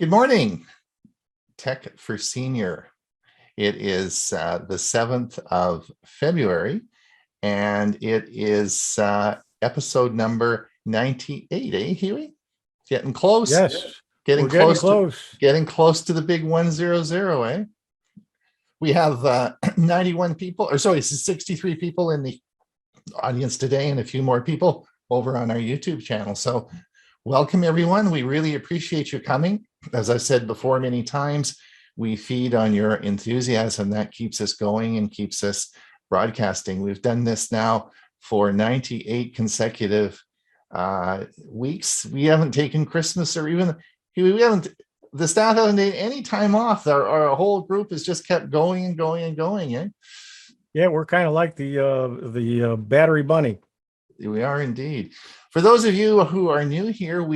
Good morning, Tech for Senior. It is the 7th of February, and it is episode number 98, Huey? Getting close. Yes, Getting we're getting close close. getting close to the big 100, eh? We have 91 people, or sorry, 63 people in the audience today, and a few more people over on our YouTube channel. So welcome, everyone. We really appreciate you coming. As I've said before many times, we feed on your enthusiasm. That keeps us going and keeps us broadcasting. We've done this now for 98 consecutive weeks. We haven't taken Christmas or even, the staff hasn't taken any time off. Our whole group has just kept going and going and going, eh? Yeah, we're kind of like the battery bunny. We are indeed. For those of you who are new here,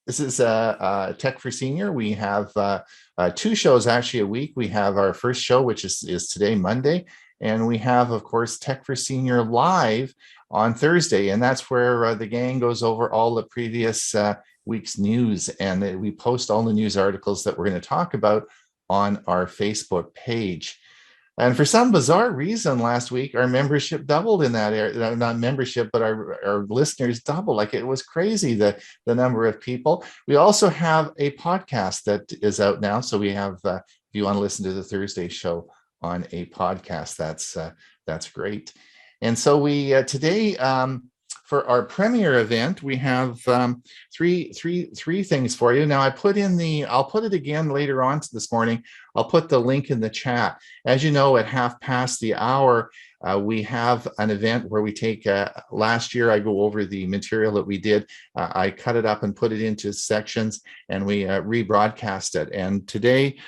this is Tech for Senior. We have two shows actually a week. We have our first show, which is today, Monday, and we have, of course, Tech for Senior live on Thursday, and that's where the gang goes over all the previous week's news, and we post all the news articles that we're going to talk about on our Facebook page. And for some bizarre reason, last week, our membership doubled in that area. Not membership, but our listeners doubled. Like, it was crazy, the number of people. We also have a podcast that is out now. So we have, if you want to listen to the Thursday show on a podcast, that's great. And so we today, for our premiere event, we have three things for you. Now, I'll put it again later on this morning. I'll put the link in the chat. As you know, at 1:30, we have an event where we take, last year I go over the material that we did. I cut it up and put it into sections, and we rebroadcast it. And today,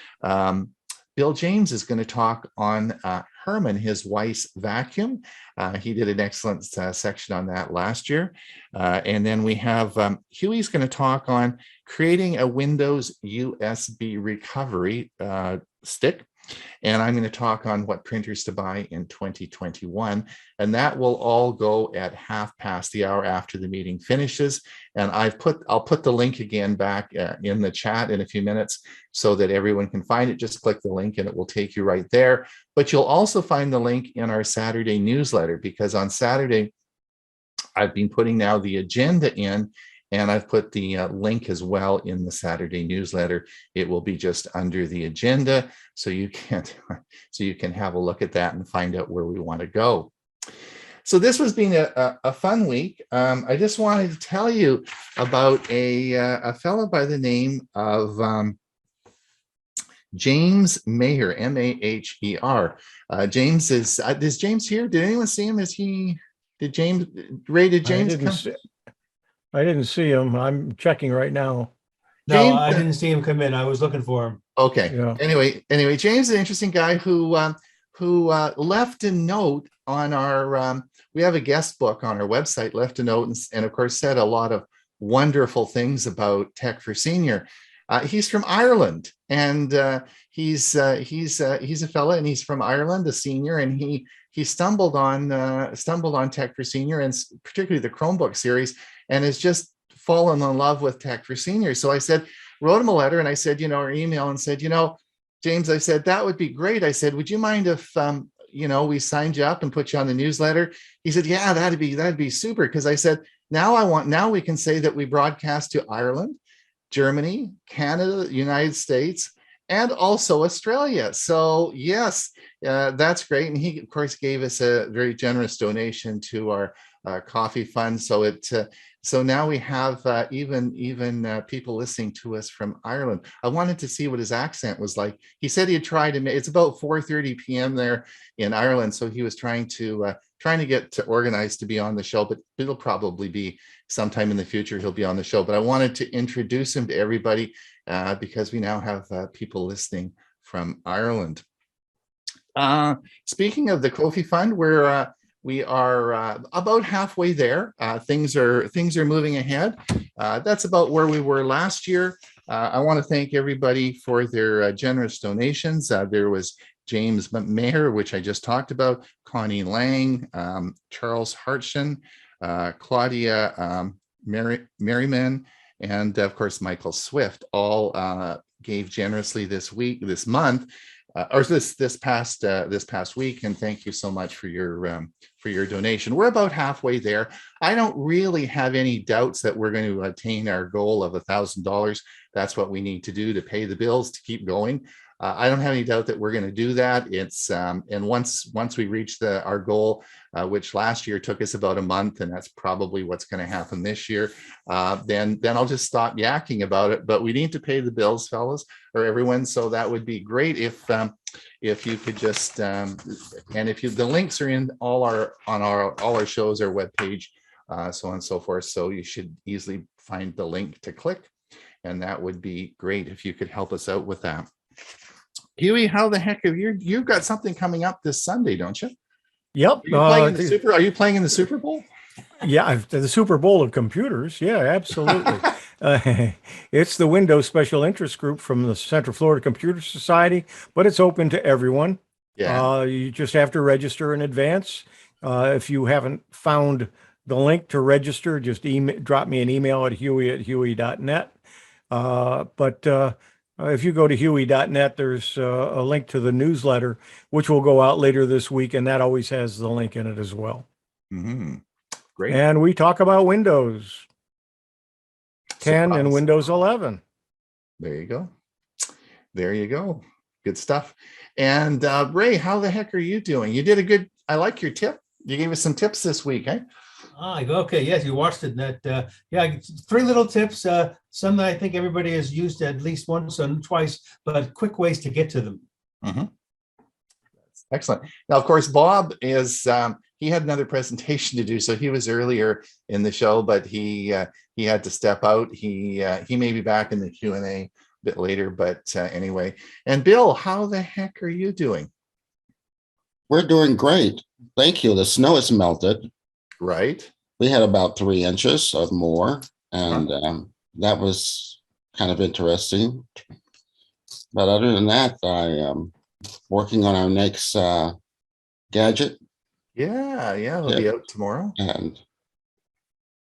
Bill James is going to talk on Herman, his wife's vacuum. He did an excellent section on that last year. And then we have Huey's going to talk on creating a Windows USB recovery stick. And I'm going to talk on what printers to buy in 2021. And that will all go at 1:30 after the meeting finishes. And I'll put the link again back in the chat in a few minutes so that everyone can find it. Just click the link and it will take you right there. But you'll also find the link in our Saturday newsletter, because on Saturday, I've been putting now the agenda in, and I've put the link as well in the Saturday newsletter. It will be just under the agenda, so you can have a look at that and find out where we want to go. So this was being a fun week. I just wanted to tell you about a fellow by the name of James Maher, Maher. James is James here? Did anyone see him? Did James come? I didn't see him. I'm checking right now. No, James, I didn't see him come in. I was looking for him. Okay. Yeah. Anyway, James is an interesting guy who left a note on our. We have a guest book on our website. Left a note and of course said a lot of wonderful things about Tech for Senior. He's from Ireland, and he's a fella, and he's from Ireland, a senior, and he stumbled on Tech for Senior, and particularly the Chromebook series, and has just fallen in love with Tech for Senior. So I wrote him a letter, and I said, or email, and said, James, I said, that would be great. I said, would you mind if we signed you up and put you on the newsletter? He said, yeah, that'd be super. Because I said, now we can say that we broadcast to Ireland, Germany, Canada, United States, and also Australia. So yes, that's great. And he, of course, gave us a very generous donation to our coffee fund. So now we have even people listening to us from Ireland. I wanted to see what his accent was like. He said he had tried to. It's about 4:30 p.m. there in Ireland, so he was trying to get organized to be on the show. But it'll probably be sometime in the future he'll be on the show. But I wanted to introduce him to everybody because we now have people listening from Ireland. Speaking of the Kofi Fund, we are about halfway there. Things are moving ahead. That's about where we were last year. I want to thank everybody for their generous donations. There was James Maher, which I just talked about, Connie Lang, Charles Hartson, Claudia Merriman, and of course, Michael Swift all gave generously this month, or this past week. And thank you so much for your donation. We're about halfway there. I don't really have any doubts that we're going to attain our goal of $1,000. That's what we need to do to pay the bills to keep going. I don't have any doubt that we're going to do that. It's and once we reach our goal, which last year took us about a month, and that's probably what's going to happen this year, then I'll just stop yakking about it. But we need to pay the bills, fellas, or everyone. So that would be great if you could just and if the links are in all our shows, our webpage, so on and so forth. So you should easily find the link to click, and that would be great if you could help us out with that. Hewie, how the heck you've got something coming up this Sunday, don't you? Yep. Are you playing in the Super Bowl? Yeah, the Super Bowl of computers. Yeah, absolutely. It's the Windows Special Interest Group from the Central Florida Computer Society, but it's open to everyone. Yeah. You just have to register in advance. If you haven't found the link to register, just drop me an email at hewie@hewie.net. If you go to hewie.net, there's a link to the newsletter, which will go out later this week, and that always has the link in it as well. Mm-hmm. Great. And we talk about Windows 10 and Windows 11. There you go. There you go. Good stuff. And Ray, how the heck are you doing? You did I like your tip. You gave us some tips this week, eh? Okay. Yes, you watched it. That yeah, 3 little tips. Some that I think everybody has used at least once and twice, but quick ways to get to them. Mm-hmm. Excellent. Now, of course, Bob is he had another presentation to do, so he was earlier in the show, but he had to step out. He may be back in the Q&A a bit later, but anyway. And Bill, how the heck are you doing? We're doing great. Thank you. The snow has melted. Right. We had about 3 inches of more, and that was kind of interesting. But other than that, I am working on our next gadget. Yeah, it'll be out tomorrow. And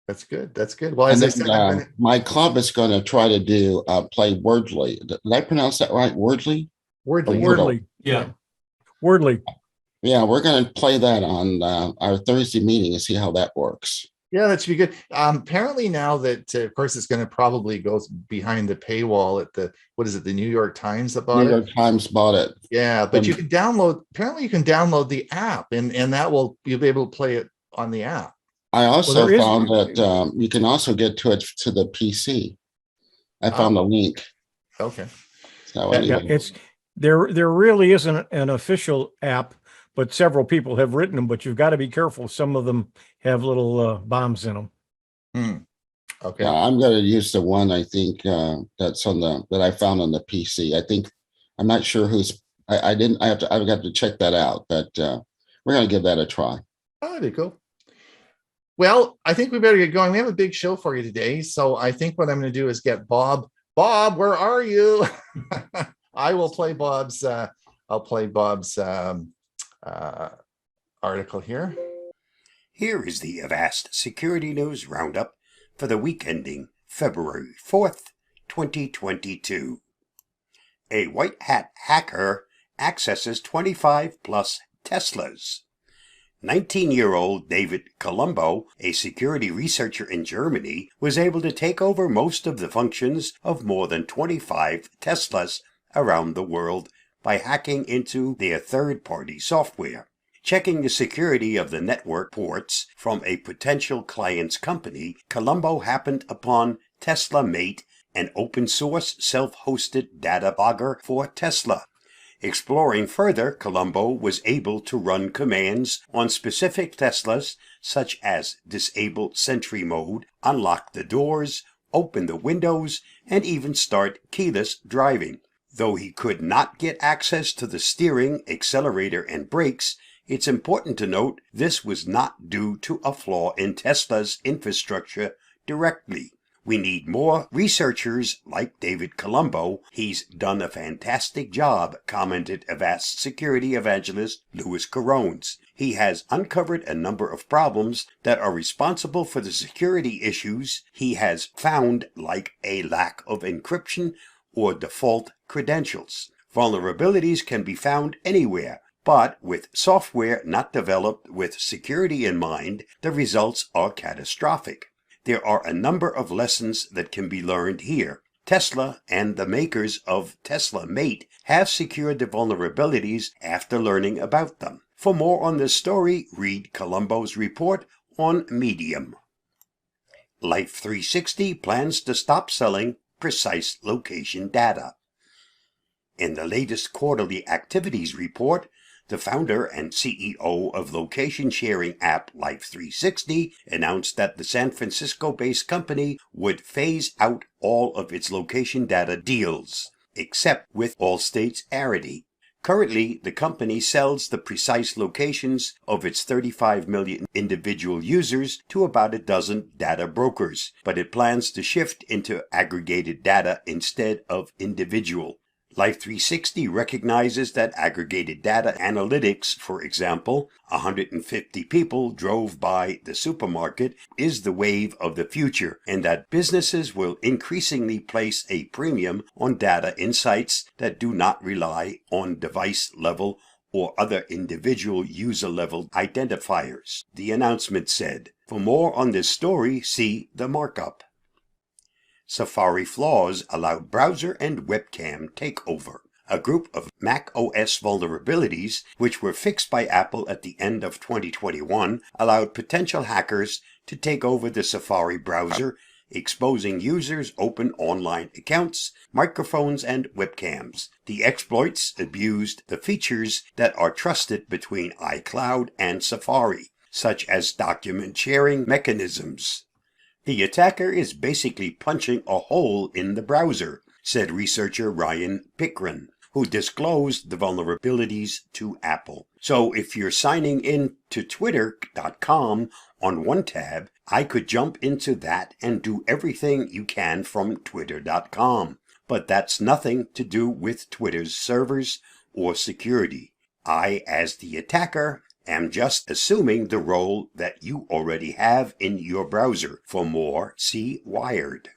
that's good. That's good. Well, as I said, my club is going to try to do play Wordly. Did I pronounce that right? Wordly? Wordly. Yeah. Wordly. Yeah, we're going to play that on our Thursday meeting and see how that works. Yeah, that should be good. Apparently now that, of course, it's going to probably go behind the paywall at the New York Times that bought it? New York Times bought it. Yeah, but you can download the app and you'll be able to play it on the app. I also found that you can also get to it to the PC. I found a link. Okay. So there really isn't an official app, but several people have written them, but you've got to be careful. Some of them have little bombs in them. Okay. Yeah, I'm going to use the one I think that's that I found on the PC. I think I'm not sure who's. I've got to check that out, but we're going to give that a try. Oh, that'd be cool. Well, I think we better get going. We have a big show for you today, so I think what I'm going to do is get Bob. Bob, where are you? I will play Bob's. I'll play Bob's article here. Here is the Avast Security News Roundup for the week ending February 4th, 2022. A white hat hacker accesses 25 plus Teslas. 19-year-old David Colombo, a security researcher in Germany, was able to take over most of the functions of more than 25 Teslas around the world by hacking into their third-party software. Checking the security of the network ports from a potential client's company, Colombo happened upon Tesla Mate, an open-source self-hosted data logger for Tesla. Exploring further, Colombo was able to run commands on specific Teslas, such as disable Sentry Mode, unlock the doors, open the windows, and even start keyless driving. Though he could not get access to the steering, accelerator, and brakes, it's important to note this was not due to a flaw in Tesla's infrastructure directly. We need more researchers like David Colombo. He's done a fantastic job, commented Avast security evangelist Louis Carones. He has uncovered a number of problems that are responsible for the security issues he has found, like a lack of encryption or default credentials. Vulnerabilities can be found anywhere, but with software not developed with security in mind, the results are catastrophic. There are a number of lessons that can be learned here. Tesla and the makers of Tesla Mate have secured the vulnerabilities after learning about them. For more on this story, read Colombo's report on Medium. Life 360 plans to stop selling precise location data. In the latest quarterly activities report, the founder and CEO of location sharing app Life 360 announced that the San Francisco-based company would phase out all of its location data deals, except with all states Arity. Currently, the company sells the precise locations of its 35 million individual users to about a dozen data brokers, but it plans to shift into aggregated data instead of individual. Life 360 recognizes that aggregated data analytics, for example, 150 people drove by the supermarket, is the wave of the future, and that businesses will increasingly place a premium on data insights that do not rely on device-level or other individual user-level identifiers, the announcement said. For more on this story, see the markup. Safari flaws allowed browser and webcam takeover. A group of Mac OS vulnerabilities, which were fixed by Apple at the end of 2021, allowed potential hackers to take over the Safari browser, exposing users' open online accounts, microphones, and webcams. The exploits abused the features that are trusted between iCloud and Safari, such as document sharing mechanisms. The attacker is basically punching a hole in the browser, said researcher Ryan Pickren, who disclosed the vulnerabilities to Apple. So if you're signing in to twitter.com on one tab, I could jump into that and do everything you can from twitter.com. But that's nothing to do with Twitter's servers or security. I, as the attacker, am just assuming the role that you already have in your browser. For more, see Wired.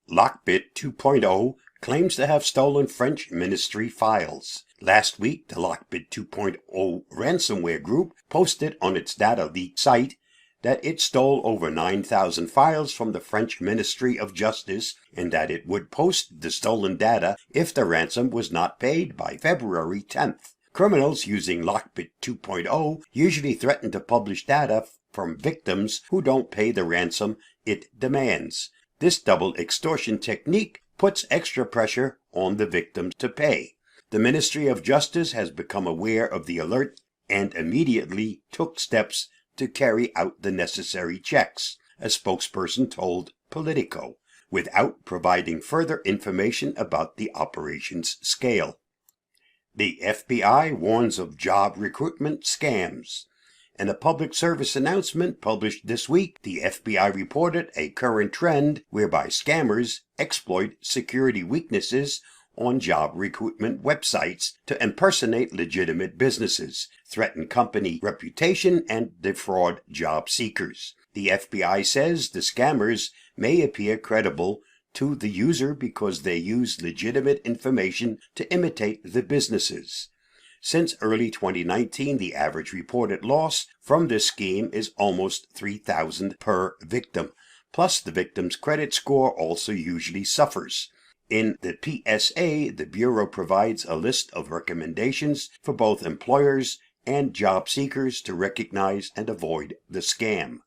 Lockbit 2.0 claims to have stolen French ministry files. Last week, the Lockbit 2.0 ransomware group posted on its data leak site that it stole over 9,000 files from the French Ministry of Justice and that it would post the stolen data if the ransom was not paid by February 10th. Criminals using Lockbit 2.0 usually threaten to publish data from victims who don't pay the ransom it demands. This double extortion technique puts extra pressure on the victims to pay. The Ministry of Justice has become aware of the alert and immediately took steps to carry out the necessary checks, a spokesperson told Politico, without providing further information about the operation's scale. The FBI warns of job recruitment scams. In a public service announcement published this week, the FBI reported a current trend whereby scammers exploit security weaknesses on job recruitment websites to impersonate legitimate businesses, threaten company reputation, and defraud job seekers. The FBI says the scammers may appear credible to the user because they use legitimate information to imitate the businesses. Since early 2019, the average reported loss from this scheme is almost $3,000 per victim. Plus, the victim's credit score also usually suffers. In the PSA, the Bureau provides a list of recommendations for both employers and job seekers to recognize and avoid the scam.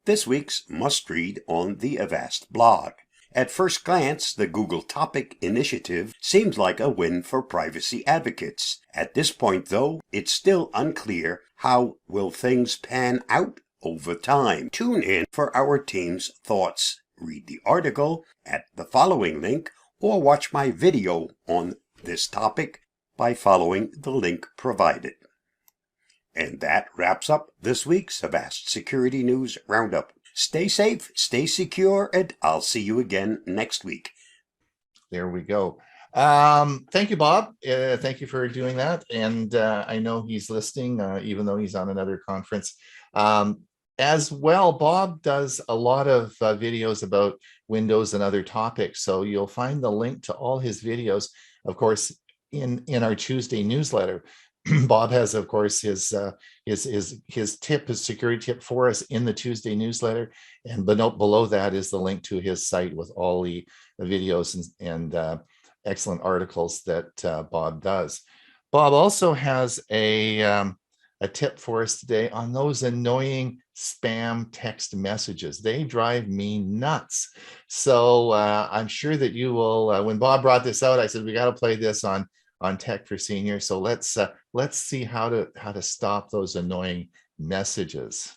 This week's must-read on the Avast blog. At first glance, the Google Topic initiative seems like a win for privacy advocates. At this point, though, it's still unclear how will things pan out over time. Tune in for our team's thoughts. Read the article at the following link or watch my video on this topic by following the link provided. And that wraps up this week's Avast Security News Roundup. Stay safe, stay secure, and I'll see you again next week. There we go. Thank you, Bob. Thank you for doing that. And I know he's listening, even though he's on another conference. As well, Bob does a lot of videos about Windows and other topics. So you'll find the link to all his videos, of course, in our Tuesday newsletter. Bob has, of course, his tip, his security tip for us in the Tuesday newsletter, and below that is the link to his site with all the videos and excellent articles that Bob does. Bob also has a tip for us today on those annoying spam text messages. They drive me nuts. So I'm sure that you will. When Bob brought this out, I said we got to play this on Tech for Seniors. So let's see how to stop those annoying messages.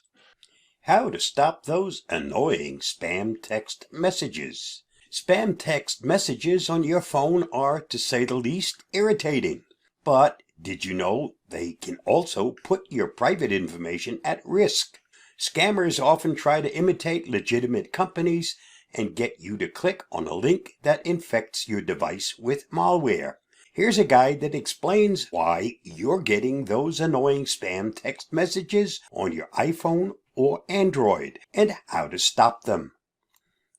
How to stop those annoying spam text messages. Spam text messages on your phone are, to say the least, irritating. But did you know they can also put your private information at risk? Scammers often try to imitate legitimate companies and get you to click on a link that infects your device with malware. Here's a guide that explains why you're getting those annoying spam text messages on your iPhone or Android and how to stop them.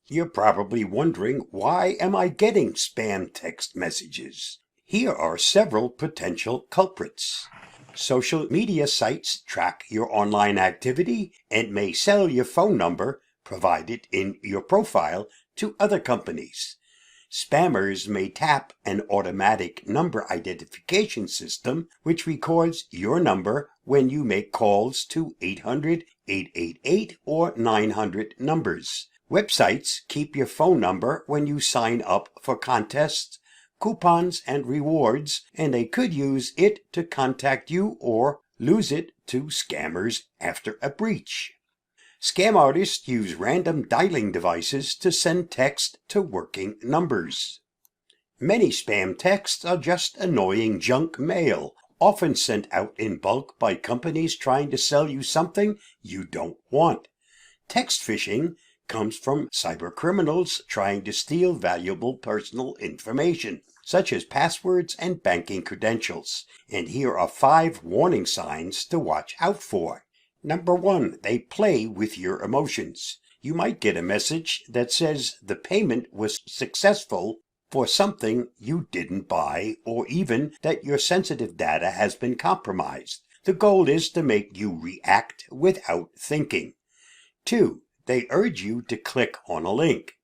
You're probably wondering, why am I getting spam text messages? Here are several potential culprits. Social media sites track your online activity and may sell your phone number provided in your profile to other companies. Spammers may tap an automatic number identification system which records your number when you make calls to 800, 888, or 900 numbers. Websites keep your phone number when you sign up for contests, coupons, and rewards, and they could use it to contact you or lose it to scammers after a breach. Scam artists use random dialing devices to send text to working numbers. Many spam texts are just annoying junk mail, often sent out in bulk by companies trying to sell you something you don't want. Text phishing comes from cybercriminals trying to steal valuable personal information, such as passwords and banking credentials. And here are 5 warning signs to watch out for. Number 1, they play with your emotions. You might get a message that says the payment was successful for something you didn't buy, or even that your sensitive data has been compromised. The goal is to make you react without thinking. 2, they urge you to click on a link.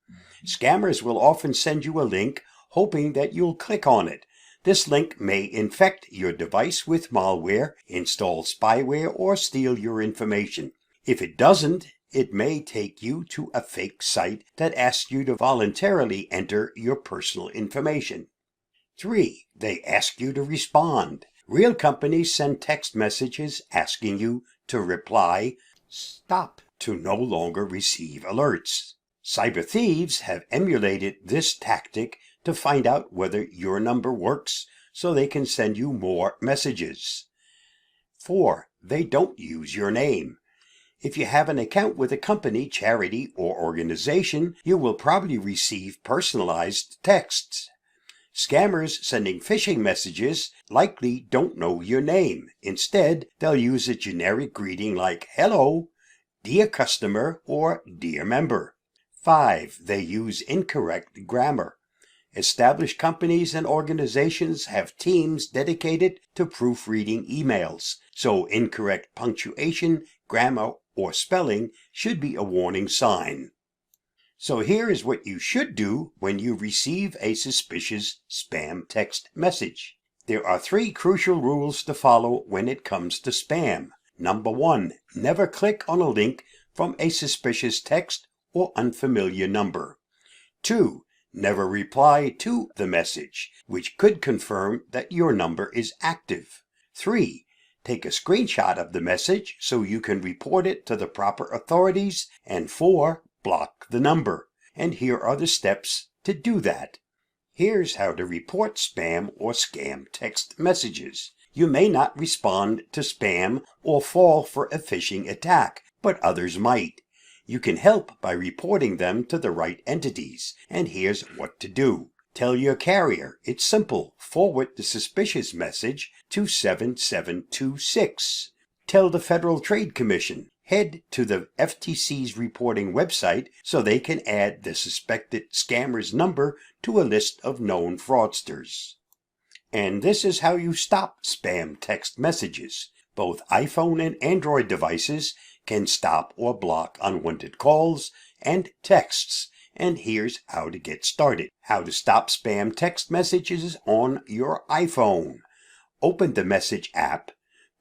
Scammers will often send you a link hoping that you'll click on it. This link may infect your device with malware, install spyware, or steal your information. If it doesn't, it may take you to a fake site that asks you to voluntarily enter your personal information. 3, they ask you to respond. Real companies send text messages asking you to reply, "Stop," to no longer receive alerts. Cyber thieves have emulated this tactic to find out whether your number works so they can send you more messages. 4, they don't use your name. If you have an account with a company, charity, or organization, you will probably receive personalized texts. Scammers sending phishing messages likely don't know your name. Instead, they'll use a generic greeting like "Hello," "Dear customer," or "Dear member." 5, they use incorrect grammar. Established companies and organizations have teams dedicated to proofreading emails, so incorrect punctuation, grammar, or spelling should be a warning sign. So here is what you should do when you receive a suspicious spam text message. There are 3 crucial rules to follow when it comes to spam. Number 1, never click on a link from a suspicious text or unfamiliar number. 2, never reply to the message, which could confirm that your number is active. 3, take a screenshot of the message so you can report it to the proper authorities. And 4, block the number. And here are the steps to do that. Here's how to report spam or scam text messages. You may not respond to spam or fall for a phishing attack, but others might. You can help by reporting them to the right entities. And here's what to do. Tell your carrier. It's simple. Forward the suspicious message to 7726. Tell the Federal Trade Commission. Head to the FTC's reporting website so they can add the suspected scammer's number to a list of known fraudsters. And this is how you stop spam text messages. Both iPhone and Android devices can stop or block unwanted calls and texts. And here's how to get started. How to stop spam text messages on your iPhone. Open the Message app.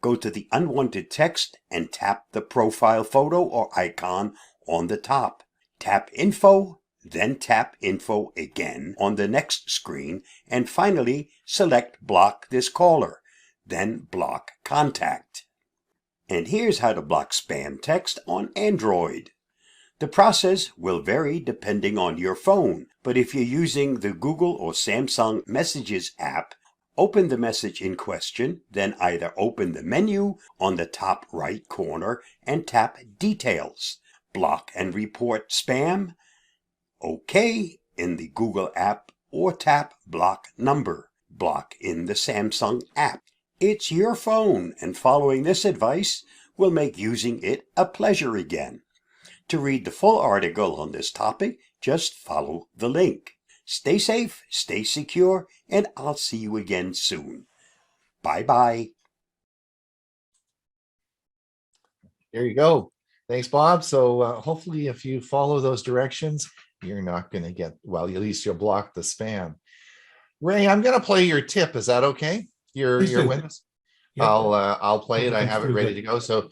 Go to the unwanted text and tap the profile photo or icon on the top. Tap Info, then tap Info again on the next screen, and finally select Block this caller, then block contact. And here's how to block spam text on Android. The process will vary depending on your phone, but if you're using the Google or Samsung Messages app, open the message in question, then either open the menu on the top right corner and tap Details, Block and Report Spam, OK in the Google app, or tap Block Number, Block in the Samsung app. It's your phone, and following this advice will make using it a pleasure again. To read the full article on this topic, just follow the link. Stay safe, stay secure, and I'll see you again soon. Bye-bye. There you go. Thanks, Bob. So hopefully if you follow those directions, you're not going to get, well, at least you'll block the spam. Ray, I'm going to play your tip. Is that okay? Your Please do. Windows? Yep. I'll play it. I have it Pretty ready good. to go. So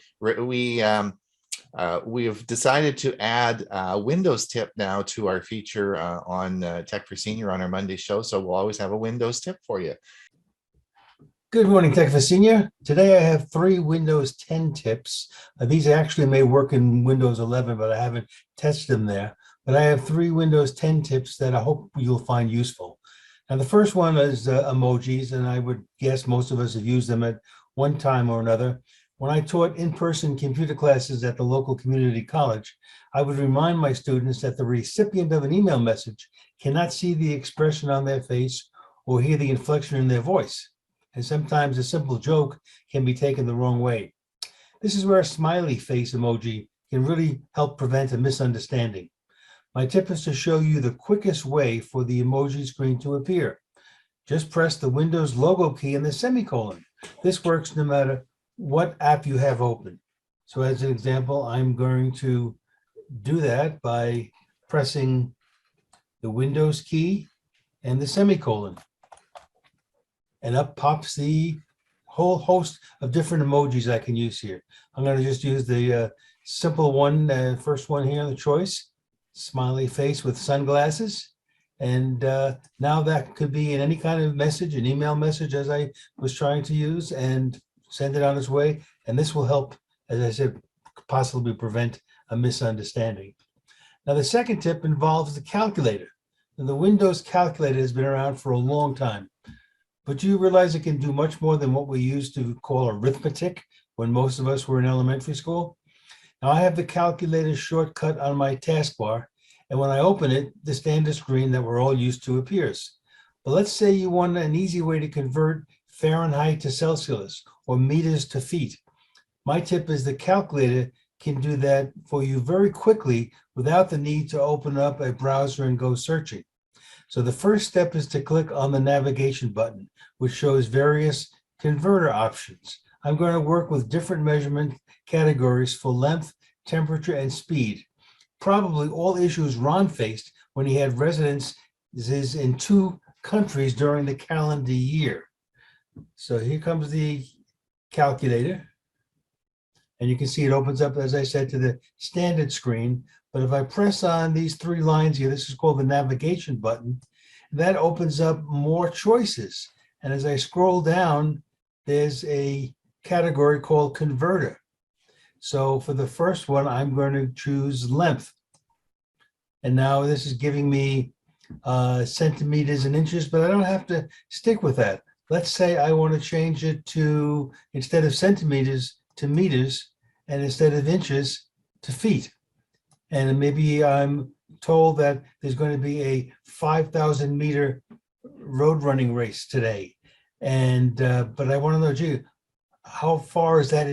we've decided to add a Windows tip now to our feature on Tech for Senior on our Monday show. So we'll always have a Windows tip for you. Good morning, Tech for Senior. Today I have 3 Windows 10 tips. These actually may work in Windows 11, but I haven't tested them there. But I have 3 Windows 10 tips that I hope you'll find useful. Now, the first one is emojis, and I would guess most of us have used them at one time or another. When I taught in-person computer classes at the local community college, I would remind my students that the recipient of an email message cannot see the expression on their face or hear the inflection in their voice. And sometimes a simple joke can be taken the wrong way. This is where a smiley face emoji can really help prevent a misunderstanding. My tip is to show you the quickest way for the emoji screen to appear. Just press the Windows logo key and the semicolon. This works no matter what app you have open. So as an example, I'm going to do that by pressing the Windows key and the semicolon. And up pops the whole host of different emojis I can use here. I'm going to just use the simple one, first one here, the choice, smiley face with sunglasses. And now that could be in any kind of message, an email message as I was trying to use, and send it on its way. And this will help, as I said, possibly prevent a misunderstanding. Now, the second tip involves the calculator. And the Windows calculator has been around for a long time. But do you realize it can do much more than what we used to call arithmetic when most of us were in elementary school? Now, I have the calculator shortcut on my taskbar, and when I open it, the standard screen that we're all used to appears. But let's say you want an easy way to convert Fahrenheit to Celsius or meters to feet. My tip is the calculator can do that for you very quickly without the need to open up a browser and go searching. So the first step is to click on the navigation button, which shows various converter options. I'm going to work with different measurement categories for length, temperature, and speed. Probably all issues Ron faced when he had residences in 2 countries during the calendar year. So here comes the calculator. And you can see it opens up, as I said, to the standard screen. But if I press on these 3 lines here, this is called the navigation button, that opens up more choices. And as I scroll down, there's a category called converter. So for the first one, I'm going to choose length. And now this is giving me centimeters and inches, but I don't have to stick with that. Let's say I want to change it to, instead of centimeters, to meters, and instead of inches, to feet. and maybe I'm told that there's going to be a 5,000 meter road running race today. And but I want to know, gee, how far is that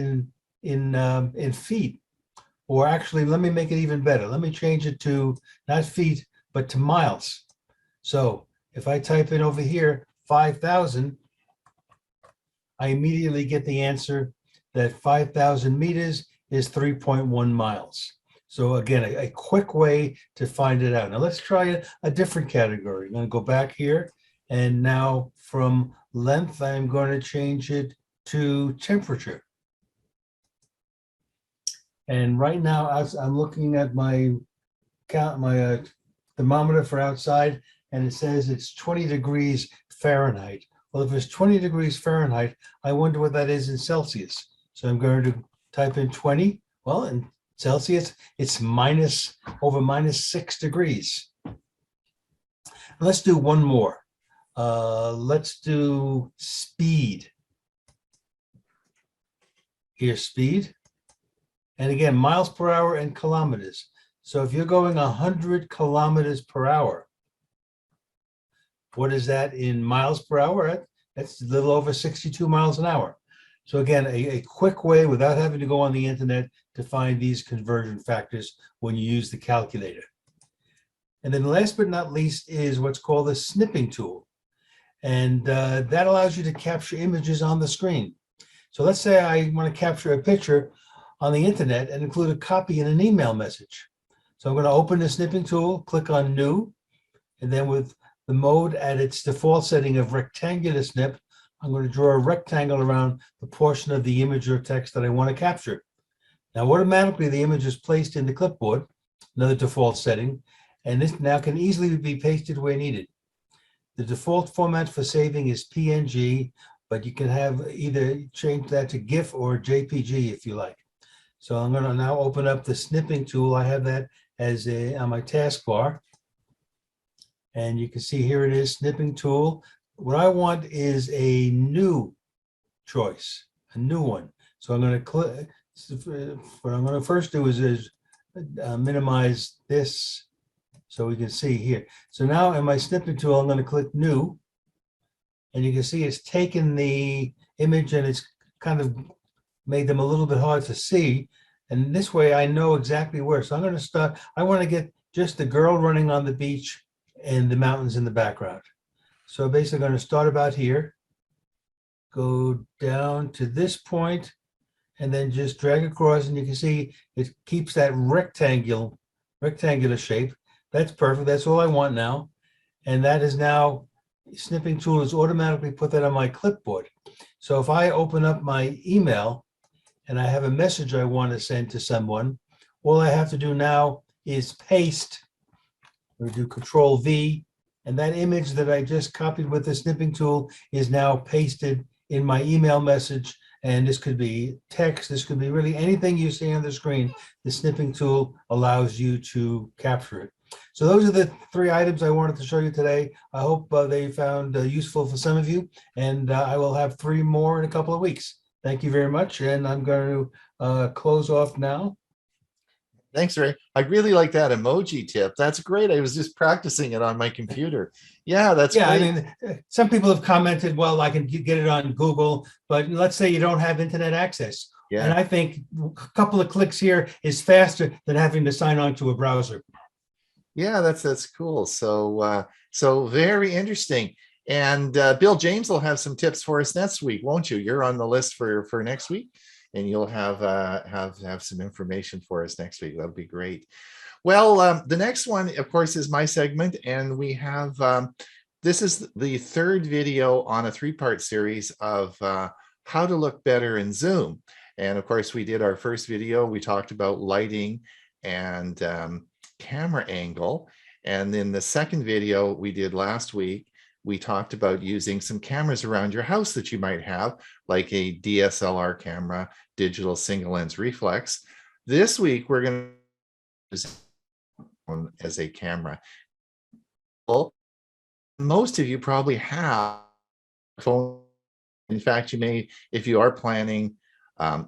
in feet? Or actually, let me make it even better. Let me change it to not feet, but to miles. So if I type in over here 5,000, I immediately get the answer that 5,000 meters is 3.1 miles. So again, a quick way to find it out. Now let's try a different category. I'm going to go back here, and now from length, I'm going to change it to temperature. And right now, as I'm looking at my thermometer for outside, and it says it's 20 degrees Fahrenheit. Well, if it's 20 degrees Fahrenheit, I wonder what that is in Celsius. So I'm going to type in 20. Well, in Celsius, it's -6 degrees. Let's do one more. Let's do speed. Here's speed. And again, miles per hour and kilometers. So if you're going 100 kilometers per hour, what is that in miles per hour? That's a little over 62 miles an hour. So again, a quick way without having to go on the internet to find these conversion factors when you use the calculator. And then last but not least is what's called the snipping tool. And that allows you to capture images on the screen. So let's say I want to capture a picture on the internet and include a copy in an email message. So I'm going to open the snipping tool, click on new, and then with the mode at its default setting of rectangular snip, I'm going to draw a rectangle around the portion of the image or text that I want to capture. Now, automatically the image is placed in the clipboard, another default setting, and this now can easily be pasted where needed. The default format for saving is PNG, but you can have either change that to GIF or JPG if you like. So I'm going to now open up the snipping tool. I have that as on my taskbar. And you can see here it is, snipping tool. What I want is a new choice, a new one. So I'm going to click. What I'm going to first do is minimize this so we can see here. So now in my snipping tool, I'm going to click new. And you can see it's taken the image and it's kind of made them a little bit hard to see. And this way I know exactly where. So I'm going to start. I want to get just the girl running on the beach and the mountains in the background. So basically I'm going to start about here, go down to this point, and then just drag across, and you can see it keeps that rectangular shape. That's perfect. That's all I want now. And that is now, snipping tool is automatically put that on my clipboard. So if I open up my email and I have a message I want to send to someone, all I have to do now is paste. We do Control V, and that image that I just copied with the snipping tool is now pasted in my email message. And this could be text, this could be really anything you see on the screen. The snipping tool allows you to capture it. So those are the 3 items I wanted to show you today. I hope they found useful for some of you, and I will have 3 more in a couple of weeks. Thank you very much, and I'm going to close off now. Thanks, Ray. I really like that emoji tip. That's great. I was just practicing it on my computer. Yeah, that's great. I mean, some people have commented, well, I can get it on Google, but let's say you don't have internet access. Yeah. And I think a couple of clicks here is faster than having to sign on to a browser. Yeah, that's cool. So so very interesting. And Bill James will have some tips for us next week, won't you? You're on the list for next week, and you'll have some information for us next week. That'll be great. Well, the next one, of course, is my segment, and we have this is the 3rd video on a 3-part series of how to look better in Zoom. And of course, we did our first video. We talked about lighting and camera angle. And then the second video we did last week, we talked about using some cameras around your house that you might have, like a DSLR camera, digital single lens reflex. This week, we're going to use as a camera. Well, most of you probably have a phone. In fact, you may, if you are planning on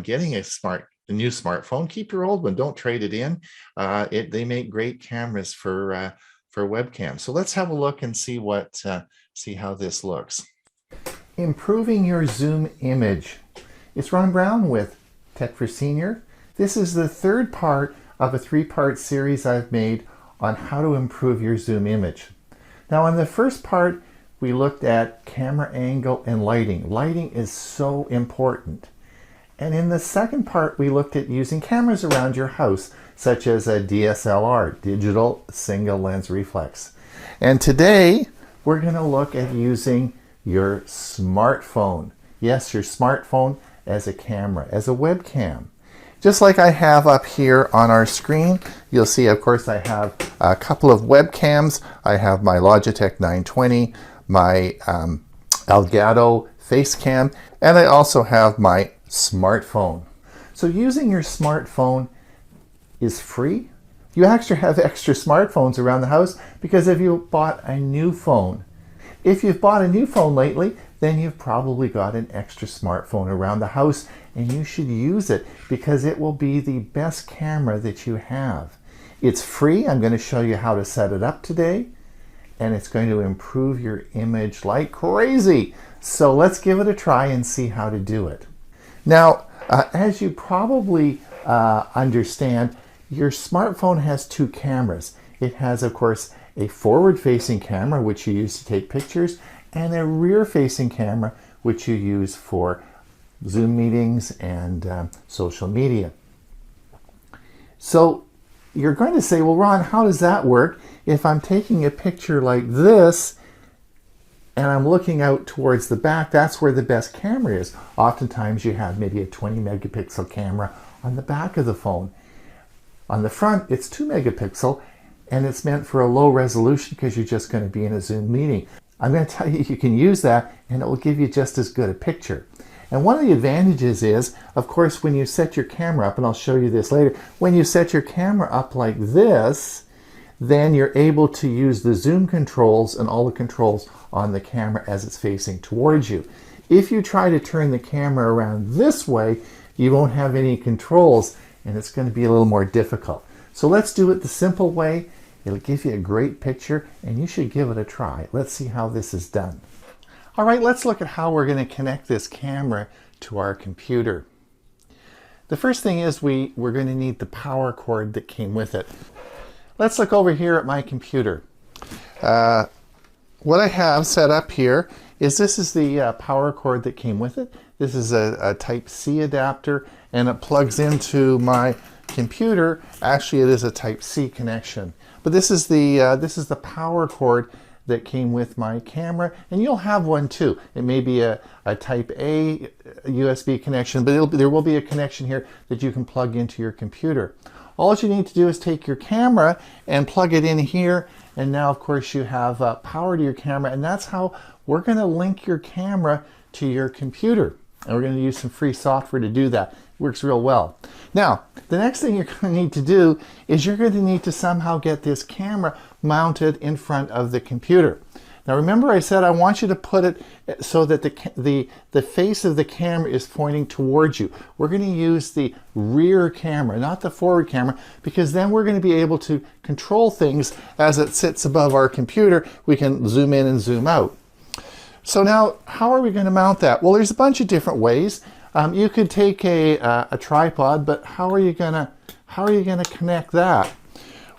getting a smart a new smartphone, keep your old one. Don't trade it in. They make great cameras for webcam. So let's have a look and see see how this looks. Improving your Zoom image. It's Ron Brown with Tech for Senior. This is the third part of a three-part series I've made on how to improve your Zoom image. Now, in the first part, we looked at camera angle and lighting. Lighting is so important. And in the second part, we looked at using cameras around your house, such as a DSLR, digital single lens reflex. And today, we're going to look at using your smartphone. Yes, your smartphone as a camera, as a webcam. Just like I have up here on our screen, you'll see, of course, I have a couple of webcams. I have my Logitech 920, my Elgato face cam, and I also have my smartphone. So using your smartphone is free. You actually have extra smartphones around the house because if you bought a new phone, if you've bought a new phone lately, then you've probably got an extra smartphone around the house, and you should use it because it will be the best camera that you have. It's free. I'm going to show you how to set it up today, and it's going to improve your image like crazy. So let's give it a try and see how to do it. Now, as you probably understand, your smartphone has two cameras. It has, of course, a forward-facing camera, which you use to take pictures, and a rear-facing camera, which you use for Zoom meetings and social media. So you're going to say, well, Ron, how does that work if I'm taking a picture like this and I'm looking out towards the back? That's where the best camera is. Oftentimes you have maybe a 20 megapixel camera on the back of the phone. On the front, it's 2 megapixel, and it's meant for a low resolution because you're just going to be in a Zoom meeting. I'm going to tell you, you can use that and it will give you just as good a picture. And one of the advantages is, of course, when you set your camera up, and I'll show you this later, when you set your camera up like this, then you're able to use the zoom controls and all the controls on the camera as it's facing towards you. If you try to turn the camera around this way, you won't have any controls and it's going to be a little more difficult. So let's do it the simple way. It'll give you a great picture and you should give it a try. Let's see how this is done. All right, let's look at how we're going to connect this camera to our computer. The first thing is we're going to need the power cord that came with it. Let's look over here at my computer. What I have set up here is this is the power cord that came with it. This is a Type-C adapter and it plugs into my computer. Actually, it is a Type-C connection. But this is the power cord that came with my camera, and you'll have one too. It may be a Type-A USB connection, but there will be a connection here that you can plug into your computer. All you need to do is take your camera and plug it in here, and now of course you have power to your camera, and that's how we're going to link your camera to your computer. And we're going to use some free software to do that. It works real well. Now, the next thing you're going to need to do is you're going to need to somehow get this camera mounted in front of the computer. Now remember I said I want you to put it so that the face of the camera is pointing towards you. We're going to use the rear camera, not the forward camera, because then we're going to be able to control things as it sits above our computer. We can zoom in and zoom out. So now, how are we going to mount that? Well, there's a bunch of different ways. You could take a tripod, but how are you going to connect that?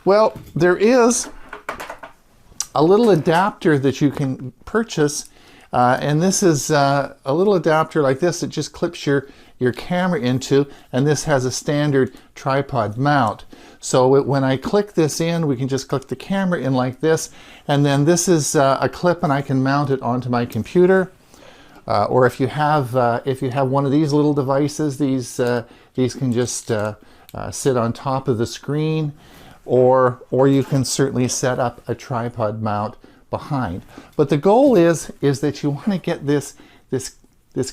Well, there is a little adapter that you can purchase, and this is a little adapter like this that just clips your camera into, and this has a standard tripod mount. So when I click this in, we can just click the camera in like this, and then this is a clip and I can mount it onto my computer. Or if you have one of these little devices, these can just sit on top of the screen, or you can certainly set up a tripod mount behind. But the goal is that you want to get this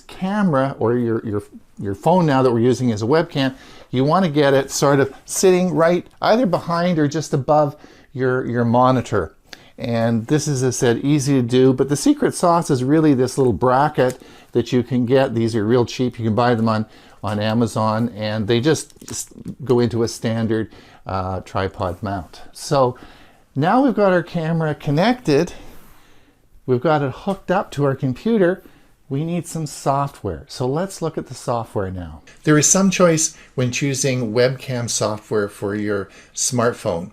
camera, or your phone now that we're using as a webcam, you want to get it sort of sitting right either behind or just above your monitor. And this is, as I said, easy to do, but the secret sauce is really this little bracket that you can get. These are real cheap. You can buy them on Amazon, and they just go into a standard tripod mount. So now we've got our camera connected. We've got it hooked up to our computer. We need some software. So let's look at the software now. There is some choice when choosing webcam software for your smartphone,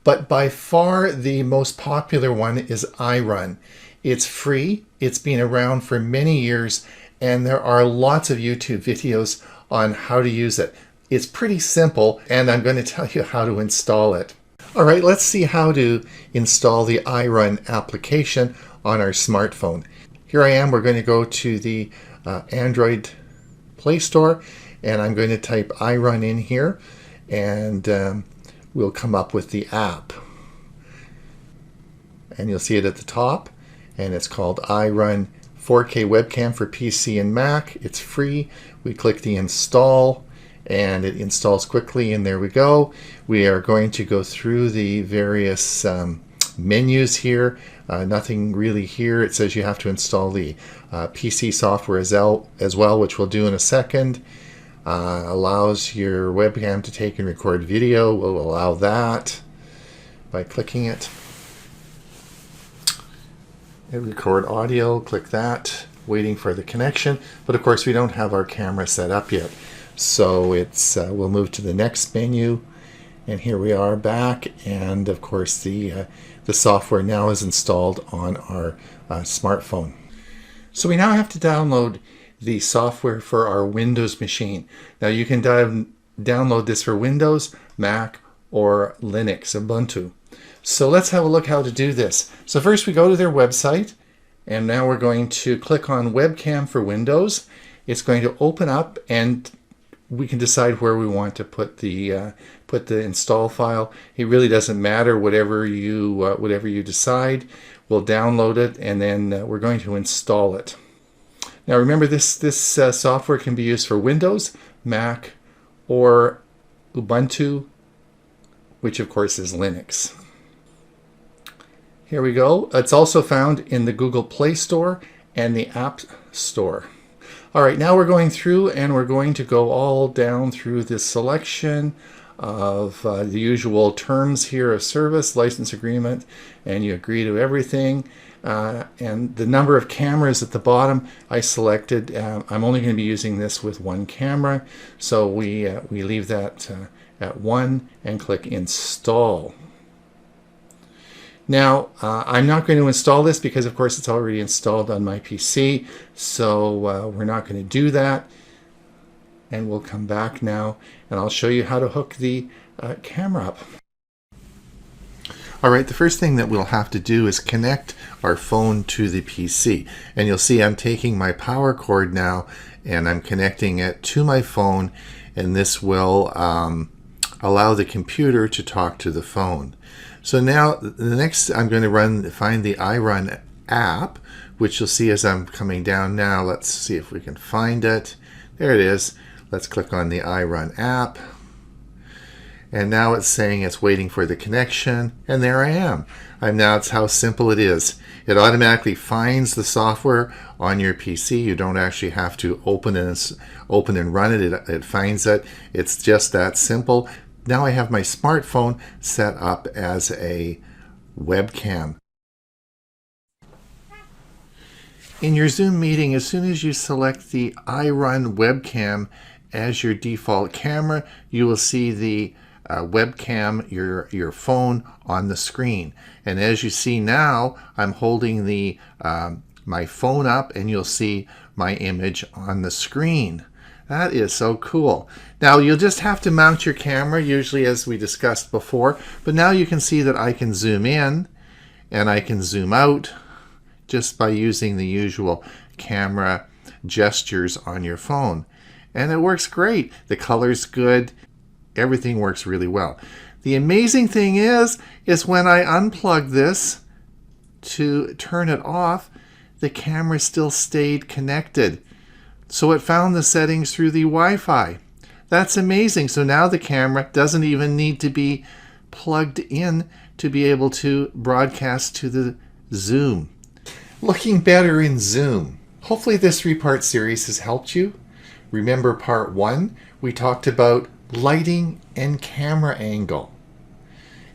but by far the most popular one is iRun. It's free, it's been around for many years, and there are lots of YouTube videos on how to use it. It's pretty simple, and I'm going to tell you how to install it. All right, let's see how to install the iRun application on our smartphone. Here I am. We're going to go to the Android Play Store, and I'm going to type iRun in here, and we'll come up with the app. And you'll see it at the top, and it's called iRun 4K Webcam for PC and Mac. It's free. We click the install, and it installs quickly, and there we go. We are going to go through the various menus here. Nothing really here. It says you have to install the PC software as well, which we'll do in a second. Allows your webcam to take and record video. We'll allow that by clicking it. And record audio, click that, waiting for the connection. But of course we don't have our camera set up yet. So it's we'll move to the next menu, and here we are back, and of course the software now is installed on our smartphone. So we now have to download the software for our Windows machine. Now you can download this for Windows, Mac, or Linux, Ubuntu. So let's have a look how to do this. So first we go to their website, and now we're going to click on Webcam for Windows. It's going to open up, and we can decide where we want to put the install file. It really doesn't matter, whatever you decide. We'll download it, and then we're going to install it. Now remember, this software can be used for Windows, Mac, or Ubuntu, which of course is Linux. Here we go. It's also found in the Google Play Store and the App Store. All right, now we're going through, and we're going to go all down through this selection of the usual terms here of service, license agreement, and you agree to everything. And the number of cameras at the bottom I selected. I'm only going to be using this with one camera, so we leave that at 1 and click install. Now I'm not going to install this because of course it's already installed on my PC, so we're not going to do that. And we'll come back now, and I'll show you how to hook the camera up. All right, the first thing that we'll have to do is connect our phone to the PC. And you'll see I'm taking my power cord now, and I'm connecting it to my phone, and this will allow the computer to talk to the phone. So now the next, I'm going to find the iRun app, which you'll see as I'm coming down now. Let's see if we can find it. There it is. Let's click on the iRun app. And now it's saying it's waiting for the connection, and there I am. That's how simple it is. It automatically finds the software on your PC. You don't actually have to open and run it. It finds it. It's just that simple. Now I have my smartphone set up as a webcam. In your Zoom meeting, as soon as you select the iRun webcam as your default camera, you will see the webcam, your phone on the screen. And as you see now, I'm holding the my phone up, and you'll see my image on the screen. That is so cool. Now you'll just have to mount your camera, usually as we discussed before, but now you can see that I can zoom in and I can zoom out just by using the usual camera gestures on your phone. And it works great. The color's good. Everything works really well. The amazing thing is when I unplug this to turn it off, the camera still stayed connected. So it found the settings through the Wi-Fi. That's amazing. So now the camera doesn't even need to be plugged in to be able to broadcast to the Zoom. Looking better in Zoom. Hopefully this 3-part series has helped you. Remember part 1, we talked about lighting and camera angle.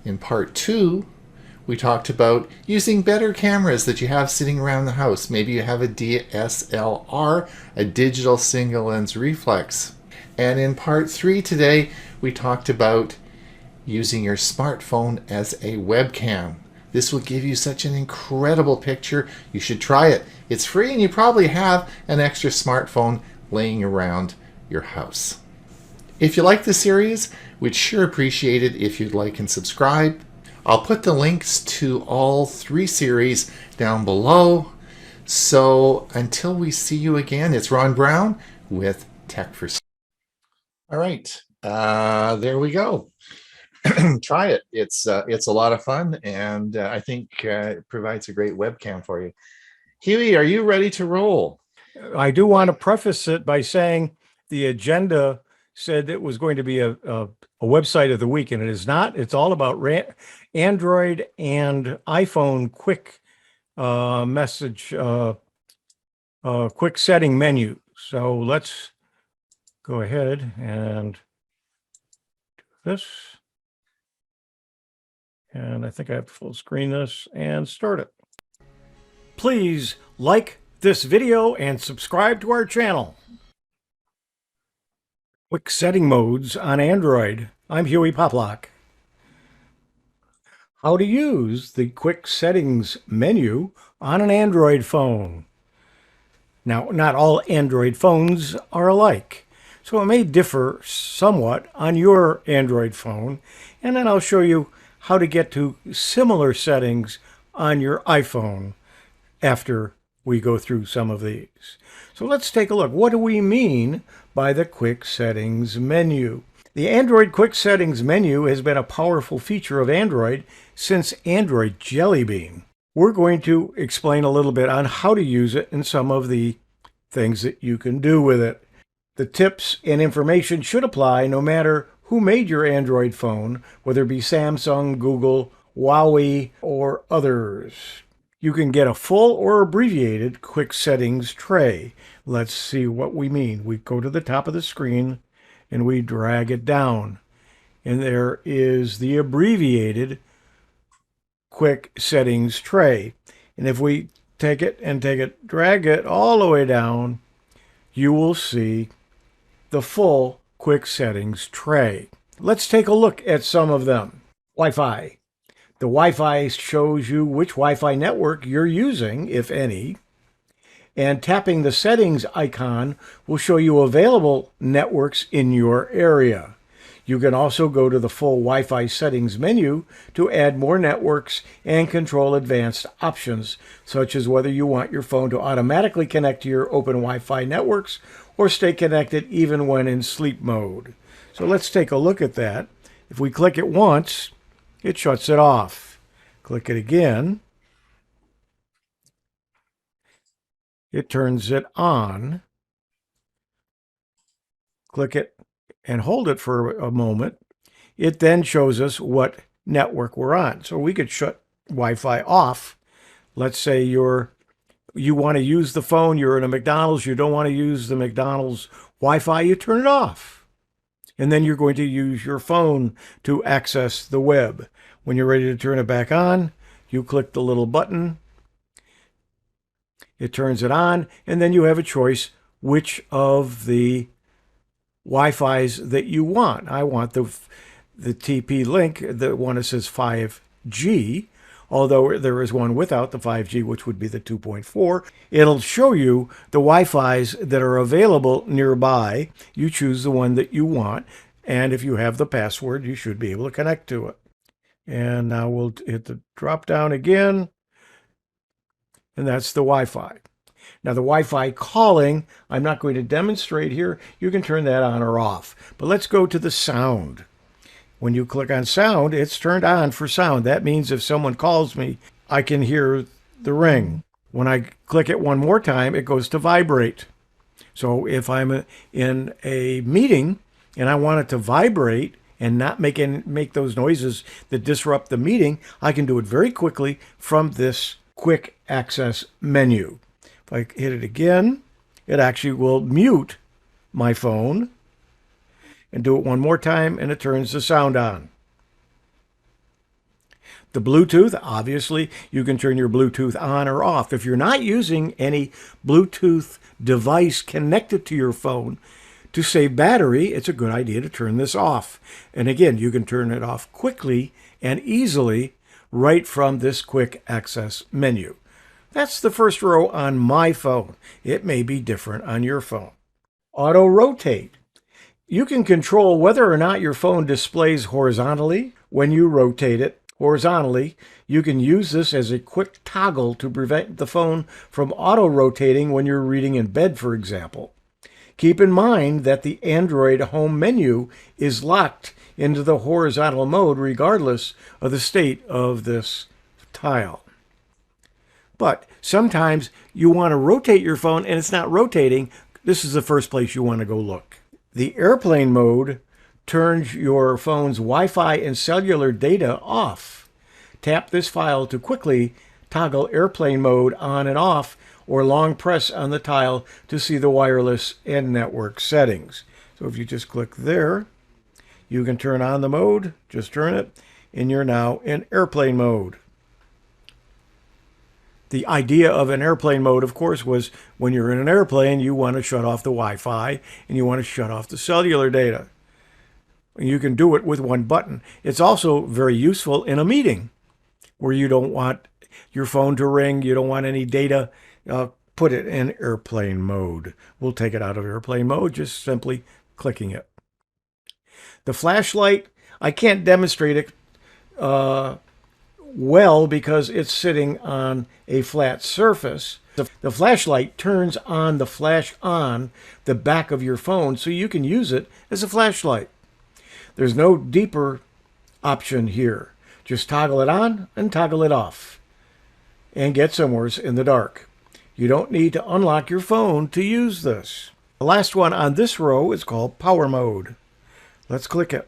In part 2, we talked about using better cameras that you have sitting around the house. Maybe you have a DSLR, a digital single lens reflex. And in part 3 today, we talked about using your smartphone as a webcam. This will give you such an incredible picture. You should try it. It's free and you probably have an extra smartphone laying around your house. If you like the series, we'd sure appreciate it if you'd like and subscribe. I'll put the links to all 3 series down below. So until we see you again, it's Ron Brown with Tech for Senior. All right, there we go. Try it. It's a lot of fun, and I think it provides a great webcam for you. Huey, are you ready to roll? I do want to preface it by saying the agenda said it was going to be a website of the week, and it is not. It's all about Android and iPhone quick message, quick setting menu. So let's go ahead and do this. And I think I have to full screen this and start it. Please like this video and subscribe to our channel. Quick setting modes on Android. I'm Huey Poplock. How to use the quick settings menu on an Android phone. Now, not all Android phones are alike, so it may differ somewhat on your Android phone, and then I'll show you how to get to similar settings on your iPhone after we go through some of these. So let's take a look. What do we mean by the quick settings menu? The Android quick settings menu has been a powerful feature of Android since Android Jelly Bean. We're going to explain a little bit on how to use it and some of the things that you can do with it. The tips and information should apply no matter who made your Android phone, whether it be Samsung, Google, Huawei, or others. You can get a full or abbreviated quick settings tray. Let's see what we mean. We go to the top of the screen and we drag it down. And there is the abbreviated quick settings tray. And if we take it, drag it all the way down, you will see the full quick settings tray. Let's take a look at some of them. Wi-Fi. The Wi-Fi shows you which Wi-Fi network you're using, if any. And tapping the settings icon will show you available networks in your area. You can also go to the full Wi-Fi settings menu to add more networks and control advanced options, such as whether you want your phone to automatically connect to your open Wi-Fi networks or stay connected even when in sleep mode. So let's take a look at that. If we click it once, it shuts it off. Click it again. It turns it on. Click it and hold it for a moment. It then shows us what network we're on. So we could shut Wi-Fi off. Let's say you want to use the phone, you're in a McDonald's, you don't want to use the McDonald's Wi-Fi, you turn it off. And then you're going to use your phone to access the web. When you're ready to turn it back on, you click the little button. It turns it on, and then you have a choice which of the Wi-Fi's that you want. I want the TP-Link, the one that says 5G, although there is one without the 5G, which would be the 2.4. It'll show you the Wi-Fi's that are available nearby. You choose the one that you want, and if you have the password, you should be able to connect to it. And now we'll hit the drop down again, and that's the Wi-Fi. Now the Wi-Fi calling, I'm not going to demonstrate here. You can turn that on or off. But let's go to the sound. When you click on sound, it's turned on for sound. That means if someone calls me, I can hear the ring. When I click it one more time, it goes to vibrate. So if I'm in a meeting and I want it to vibrate and not make those noises that disrupt the meeting, I can do it very quickly from this quick access menu. If I hit it again, it actually will mute my phone, and do it one more time, and it turns the sound on. The Bluetooth, obviously, you can turn your Bluetooth on or off. If you're not using any Bluetooth device connected to your phone, to save battery, it's a good idea to turn this off. And again, you can turn it off quickly and easily right from this quick access menu. That's the first row on my phone. It may be different on your phone. Auto rotate. You can control whether or not your phone displays horizontally when you rotate it horizontally. You can use this as a quick toggle to prevent the phone from auto-rotating when you're reading in bed, for example. Keep in mind that the Android home menu is locked into the horizontal mode regardless of the state of this tile. But sometimes you want to rotate your phone and it's not rotating. This is the first place you want to go look. The airplane mode turns your phone's Wi-Fi and cellular data off. Tap this file to quickly toggle airplane mode on and off, or long press on the tile to see the wireless and network settings. So if you just click there, you can turn on the mode, just turn it, and you're now in airplane mode. The idea of an airplane mode, of course, was when you're in an airplane, you want to shut off the Wi-Fi and you want to shut off the cellular data. You can do it with one button. It's also very useful in a meeting where you don't want your phone to ring, you don't want any data. Put it in airplane mode. We'll take it out of airplane mode, just simply clicking it. The flashlight, I can't demonstrate it well because it's sitting on a flat surface. The flashlight turns on the flash on the back of your phone so you can use it as a flashlight. There's no deeper option here. Just toggle it on and toggle it off and get somewhere in the dark. You don't need to unlock your phone to use this. The last one on this row is called power mode. Let's click it.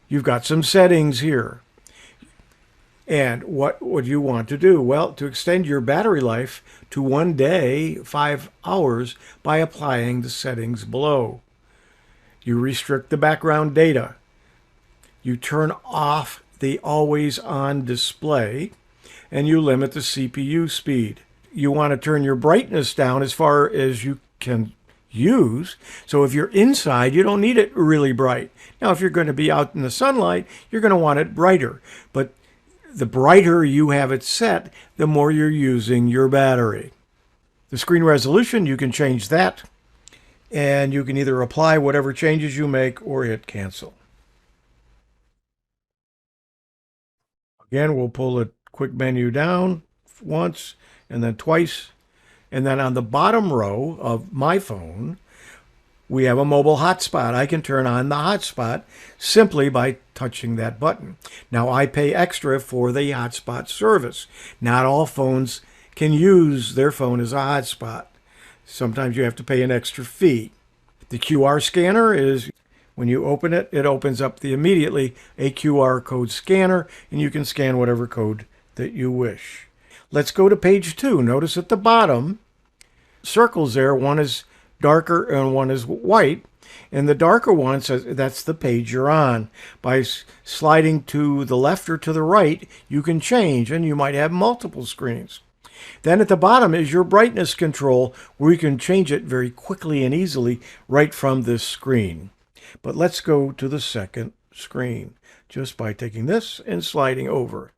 You've got some settings here. And what would you want to do? Well, to extend your battery life to 1 day, 5 hours, by applying the settings below. You restrict the background data. You turn off the always on display, and you limit the CPU speed. You want to turn your brightness down as far as you can use. So if you're inside, you don't need it really bright. Now, if you're going to be out in the sunlight, you're going to want it brighter. But the brighter you have it set, the more you're using your battery. The screen resolution, you can change that, and you can either apply whatever changes you make or hit cancel. Again, we'll pull the quick menu down once and then twice. And then on the bottom row of my phone, we have a mobile hotspot. I can turn on the hotspot simply by touching that button. Now, I pay extra for the hotspot service. Not all phones can use their phone as a hotspot. Sometimes you have to pay an extra fee. The QR scanner is, when you open it, it opens up immediately a QR code scanner, and you can scan whatever code that you wish. Let's go to page 2. Notice at the bottom, circles there. One is darker and one is white. And the darker one says that's the page you're on. By sliding to the left or to the right, you can change, and you might have multiple screens. Then at the bottom is your brightness control, where you can change it very quickly and easily right from this screen. But let's go to the second screen just by taking this and sliding over.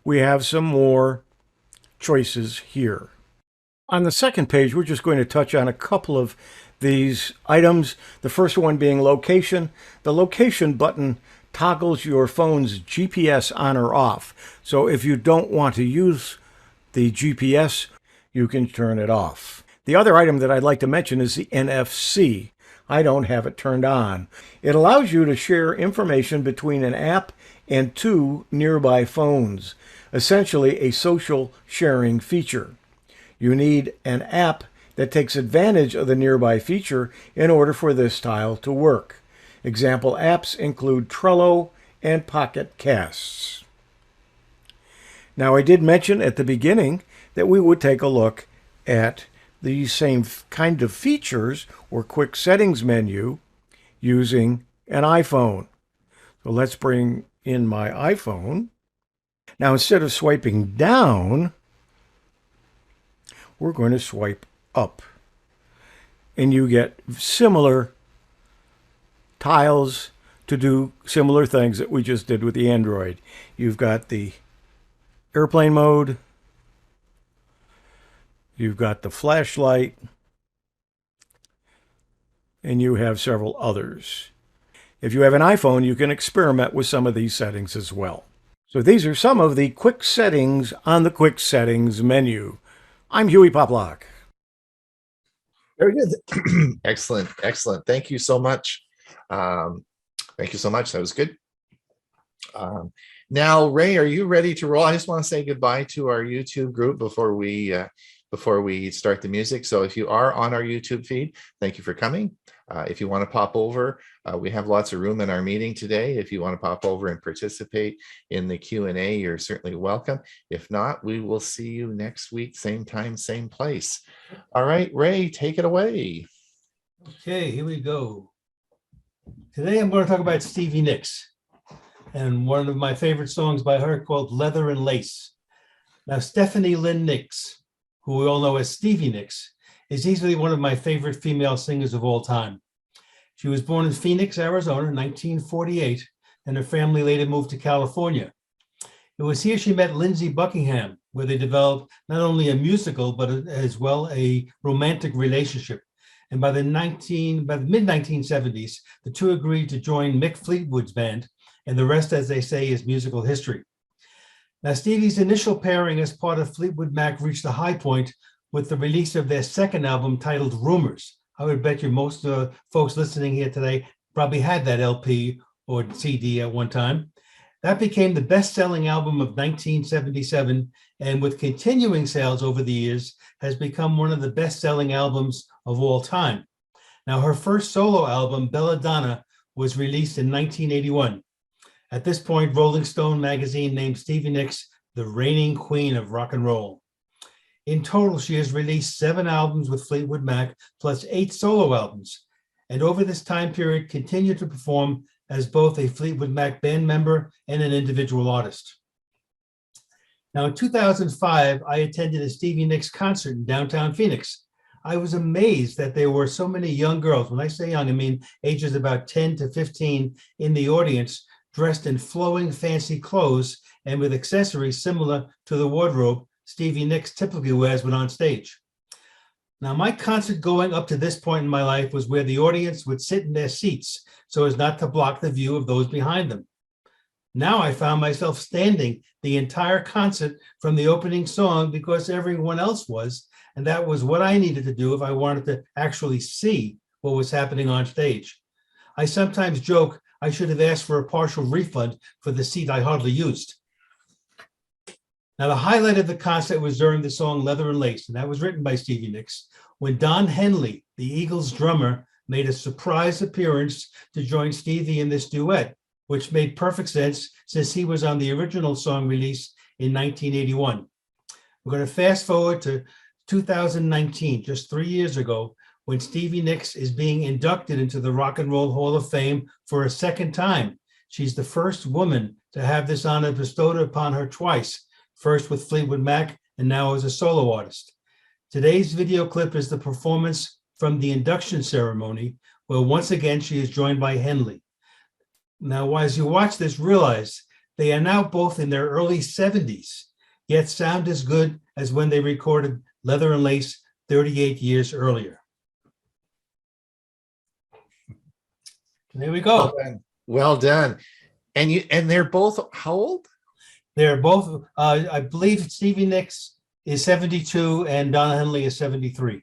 We have some more choices here. On the second page, we're just going to touch on a couple of these items. The first one being location. The location button toggles your phone's GPS on or off. So if you don't want to use the GPS, you can turn it off. The other item that I'd like to mention is the NFC. I don't have it turned on. It allows you to share information between an app and 2 nearby phones, essentially a social sharing feature. You need an app that takes advantage of the nearby feature in order for this style to work. Example apps include Trello and Pocket Casts. Now, I did mention at the beginning that we would take a look at the same kind of features or quick settings menu using an iPhone. So let's bring in my iPhone. Now, instead of swiping down, we're going to swipe up. And you get similar tiles to do similar things that we just did with the Android. You've got the airplane mode. You've got the flashlight. And you have several others. If you have an iPhone, you can experiment with some of these settings as well. So these are some of the quick settings on the quick settings menu. I'm Huey Poplock. Very good. Excellent. Excellent. Thank you so much. Thank you so much. That was good. Now, Ray, are you ready to roll? I just want to say goodbye to our YouTube group before we start the music. So if you are on our YouTube feed, thank you for coming. If you want to pop over, we have lots of room in our meeting today. If you want to pop over and participate in the Q&A, you're certainly welcome. If not, we will see you next week, same time, same place. All right, Ray, take it away. Okay, here we go. Today I'm going to talk about Stevie Nicks and one of my favorite songs by her called Leather and Lace. Now, Stephanie Lynn Nicks, who we all know as Stevie Nicks, is easily one of my favorite female singers of all time. She was born in Phoenix, Arizona in 1948, and her family later moved to California. It was here she met Lindsey Buckingham, where they developed not only a musical, but as well a romantic relationship. And by the mid-1970s, the two agreed to join Mick Fleetwood's band, and the rest, as they say, is musical history. Now, Stevie's initial pairing as part of Fleetwood Mac reached a high point with the release of their second album titled Rumors. I would bet you most folks listening here today probably had that LP or CD at one time. That became the best-selling album of 1977, and with continuing sales over the years, has become one of the best-selling albums of all time. Now, her first solo album, Belladonna, was released in 1981. At this point, Rolling Stone magazine named Stevie Nicks the reigning queen of rock and roll. In total, she has released 7 albums with Fleetwood Mac, plus 8 solo albums, and over this time period continued to perform as both a Fleetwood Mac band member and an individual artist. Now, in 2005, I attended a Stevie Nicks concert in downtown Phoenix. I was amazed that there were so many young girls. When I say young, I mean ages about 10 to 15 in the audience, dressed in flowing fancy clothes and with accessories similar to the wardrobe Stevie Nicks typically wears when on stage. Now, my concert going up to this point in my life was where the audience would sit in their seats so as not to block the view of those behind them. Now I found myself standing the entire concert from the opening song because everyone else was, and that was what I needed to do if I wanted to actually see what was happening on stage. I sometimes joke I should have asked for a partial refund for the seat I hardly used. Now, the highlight of the concert was during the song Leather and Lace, and that was written by Stevie Nicks, when Don Henley, the Eagles drummer, made a surprise appearance to join Stevie in this duet, which made perfect sense since he was on the original song release in 1981. We're going to fast forward to 2019, just 3 years ago, when Stevie Nicks is being inducted into the Rock and Roll Hall of Fame for a second time. She's the first woman to have this honor bestowed upon her twice, first with Fleetwood Mac and now as a solo artist. Today's video clip is the performance from the induction ceremony, where once again she is joined by Henley. Now, as you watch this, realize they are now both in their early 70s, yet sound as good as when they recorded Leather and Lace 38 years earlier. And there we go. Well done. Well done. And they're both how old? They're both, I believe Stevie Nicks is 72 and Donna Henley is 73.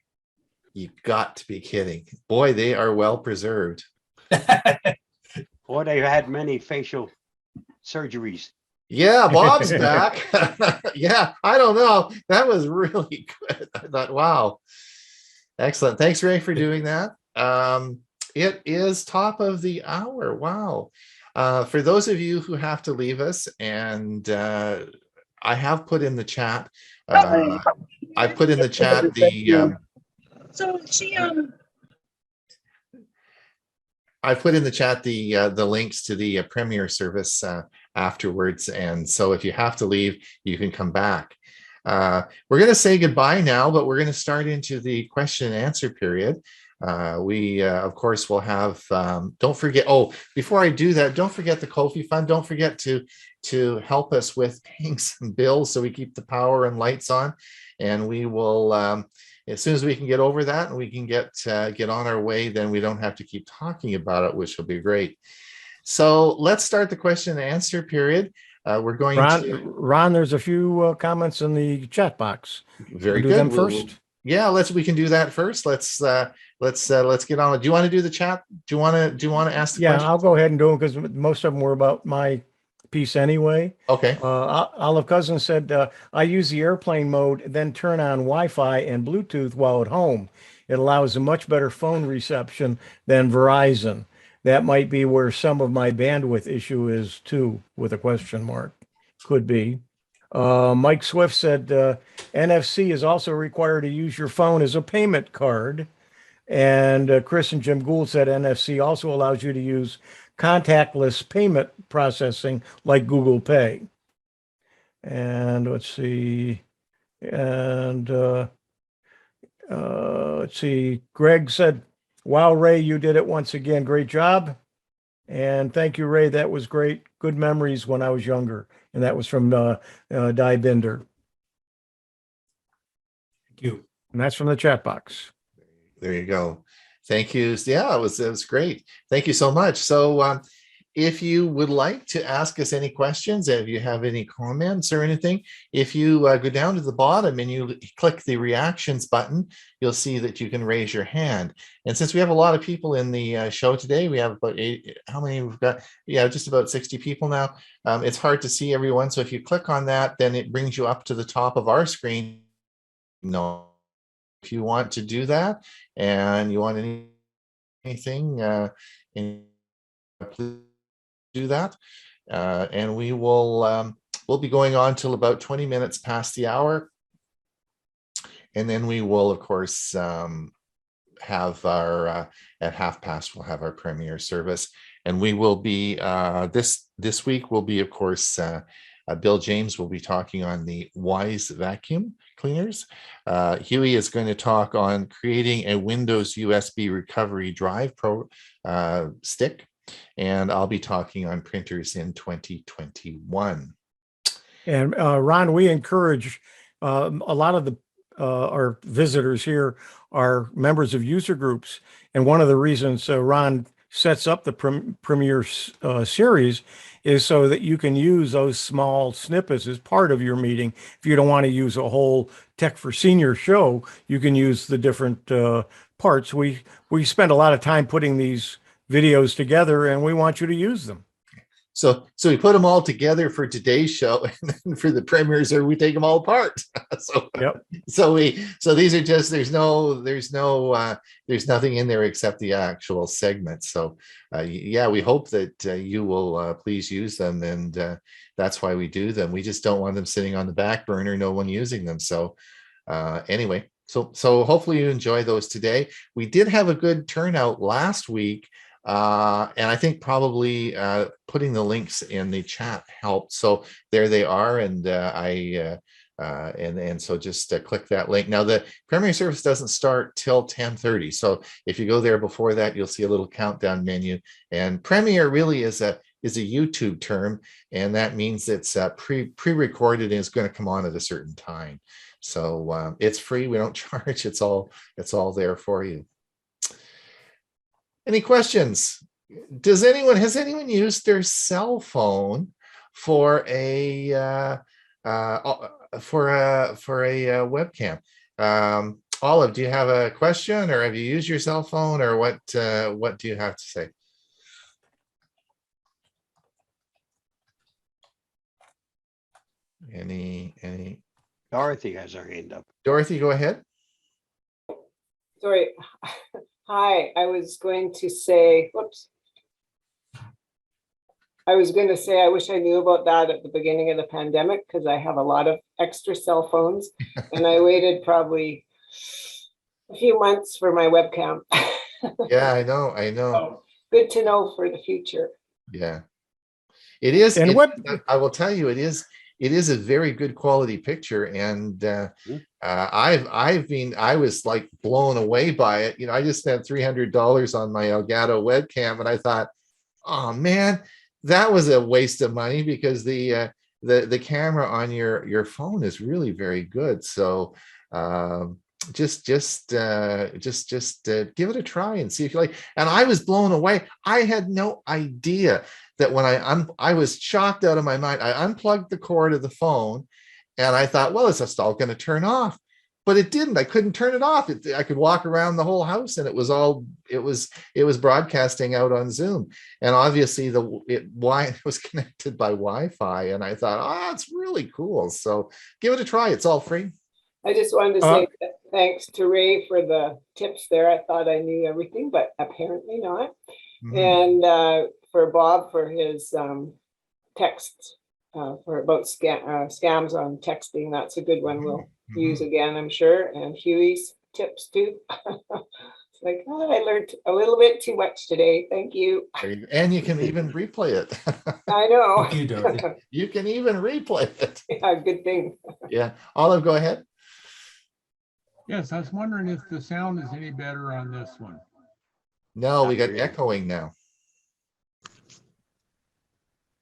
You've got to be kidding. Boy, they are well preserved. Or they've had many facial surgeries. Yeah, Bob's back. Yeah, I don't know. That was really good. I thought, wow. Excellent. Thanks, Ray, for doing that. It is top of the hour. Wow. For those of you who have to leave us, and I have put in the chat, I put in the chat So she I put in the chat the links to the Premier service afterwards, and so if you have to leave, you can come back. We're going to say goodbye now, but we're going to start into the question and answer period. We of course will have. Don't forget. Oh, before I do that, don't forget the Ko-fi Fund. Don't forget to help us with paying some bills so we keep the power and lights on, and we will. As soon as we can get over that and we can get on our way, then we don't have to keep talking about it, which will be great. So let's start the question and answer period. We're going Ron, there's a few comments in the chat box. Very we'll do good. them first. Yeah, we can do that first. Let's get on it. Do you want to do the chat? Do you want to ask the question? I'll go ahead and do them because most of them were about my piece anyway. Okay. Olive Cousins said, I use the airplane mode, then turn on Wi-Fi and Bluetooth while at home. It allows a much better phone reception than Verizon. That might be where some of my bandwidth issue is too, with a question mark. Could be. Mike Swift said, NFC is also required to use your phone as a payment card. And Chris and Jim Gould said NFC also allows you to use contactless payment processing like Google Pay. And let's see. And let's see. Greg said, wow, Ray, you did it once again. Great job. And thank you, Ray. That was great. Good memories when I was younger. And that was from Di Binder. Thank you. And that's from the chat box. There you go. Thank you. Yeah, it was great. Thank you so much. So if you would like to ask us any questions, if you have any comments or anything, if you go down to the bottom and you click the reactions button, you'll see that you can raise your hand. And since we have a lot of people in the show today, we have about how many we've got? Yeah, just about 60 people now. It's hard to see everyone. So if you click on that, then it brings you up to the top of our screen. No. If you want to do that and you want anything, please do that. And we will we'll be going on till about 20 minutes past the hour. And then we will, of course, have our at past we'll have our premiere service. And we will be this week will be, of course, Bill James will be talking on the Wise vacuum cleaners. Hewie is going to talk on creating a Windows USB recovery drive stick. And I'll be talking on printers in 2021. And Ron, we encourage a lot of our visitors here are members of user groups. And one of the reasons Ron sets up the Premiere series is so that you can use those small snippets as part of your meeting. If you don't want to use a whole Tech for Senior show, you can use the different parts. We spend a lot of time putting these videos together and we want you to use them. So we put them all together for today's show, and then for the premieres, or we take them all apart. So these are just there's nothing in there except the actual segments. So yeah, we hope that you will please use them, and that's why we do them. We just don't want them sitting on the back burner, no one using them. So anyway, so hopefully you enjoy those today. We did have a good turnout last week. And I think probably putting the links in the chat helped. So there they are, and so just click that link. Now the Premiere service doesn't start till 10:30. So if you go there before that, you'll see a little countdown menu. And Premiere really is a YouTube term, and that means it's pre-recorded and it's going to come on at a certain time. So it's free. We don't charge. It's all there for you. Any questions? Has anyone used their cell phone for a webcam? Olive, do you have a question, or have you used your cell phone, or what do you have to say? Any? Dorothy has her hand up. Dorothy, go ahead. Sorry. Hi, I was going to say, whoops. I was going to say, I wish I knew about that at the beginning of the pandemic because I have a lot of extra cell phones and I waited probably a few months for my webcam. Yeah, I know. So, good to know for the future. Yeah, it is. And I will tell you, it is a very good quality picture. And I was like blown away by it. I just spent $300 on my Elgato webcam, and I thought, oh man, that was a waste of money because the camera on your phone is really very good. So just give it a try and see if you like. And I was blown away. I had no idea that when I was shocked out of my mind. I unplugged the cord of the phone and I thought, well, it's just all going to turn off. But it didn't. I couldn't turn it off. I could walk around the whole house, and it was broadcasting out on Zoom. And obviously, it was connected by Wi-Fi. And I thought, oh, it's really cool. So give it a try. It's all free. I just wanted to say thanks to Ray for the tips there. I thought I knew everything, but apparently not. Mhm. And for Bob for his texts for about scams on texting. That's a good one. We'll use again, I'm sure. And Huey's tips too. It's like, oh, I learned a little bit too much today. Thank you. And you can even replay it. I know. You don't. You can even replay it. Yeah, good thing. Yeah. Olive, go ahead. Yes, I was wondering if the sound is any better on this one. No, we got echoing now.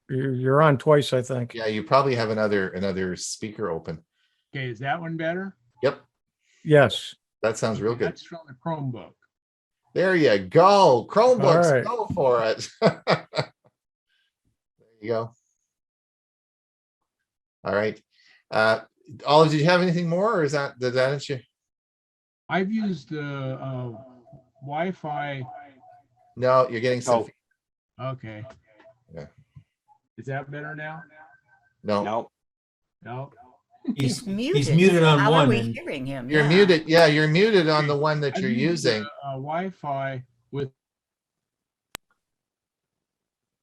You're on twice, I think. Yeah, you probably have another speaker open. Okay, is that one better? Yep, Yes. that sounds real good. That's from the Chromebook. There you go. Chromebooks, All right. go for it. There you go. All right. Olive, did you have anything more, or did that answer you? I've used Wi-Fi. No, you're getting some. Okay. Yeah. Is that better now? No. No. He's muted. He's muted on How one. are we and- hearing him? You're Yeah. muted. Yeah, you're muted on the one that I've you're used, using. Wi-Fi with.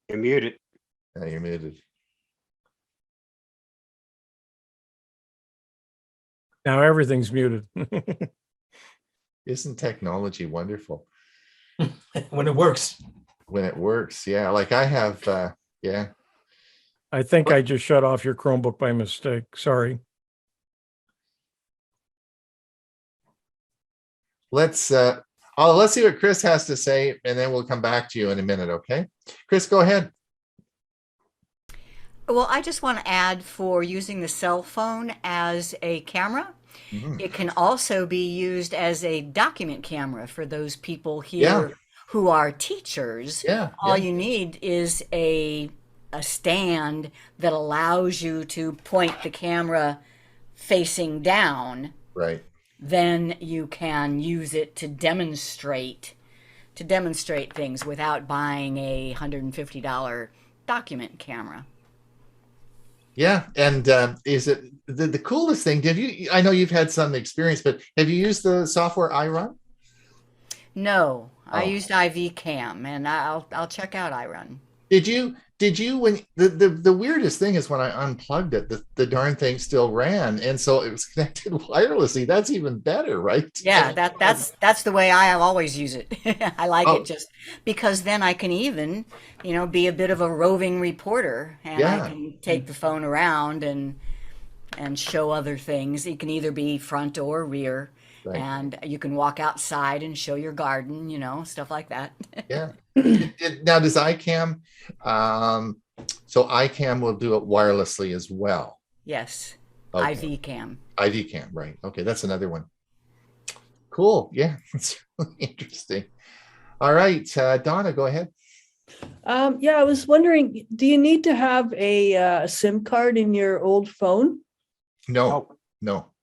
You're muted. Yeah, you're muted. Now everything's muted. Isn't technology wonderful When it works. when it works? Yeah, like I have. Yeah. I think I just shut off your Chromebook by mistake. Sorry. Let's see what Chris has to say, and then we'll come back to you in a minute. Okay, Chris, go ahead. Well, I just want to add for using the cell phone as a camera. Mhm. It can also be used as a document camera for those people here Yeah. who are teachers. Yeah, All yeah. you need is a stand that allows you to point the camera facing down. Right. Then you can use it to demonstrate things without buying a $150 document camera. Yeah, and is it the coolest thing? I know you've had some experience, but have you used the software iRun? No, I Oh. used IV Cam, and I'll check out iRun. Did you when the weirdest thing is when I unplugged it, the darn thing still ran, and so it was connected wirelessly. That's even better, right? Yeah, that's the way I always use it. I like Oh. it just because then I can even, be a bit of a roving reporter, and Yeah. I can take the phone around and show other things. It can either be front or rear, Right. and you can walk outside and show your garden, stuff like that. Yeah. Now, does iCam? So iCam will do it wirelessly as well. Yes, Okay. IV Cam. IV Cam, right? Okay, that's another one. Cool. Yeah, it's really interesting. All right, Donna, go ahead. Yeah, I was wondering, do you need to have a SIM card in your old phone? No,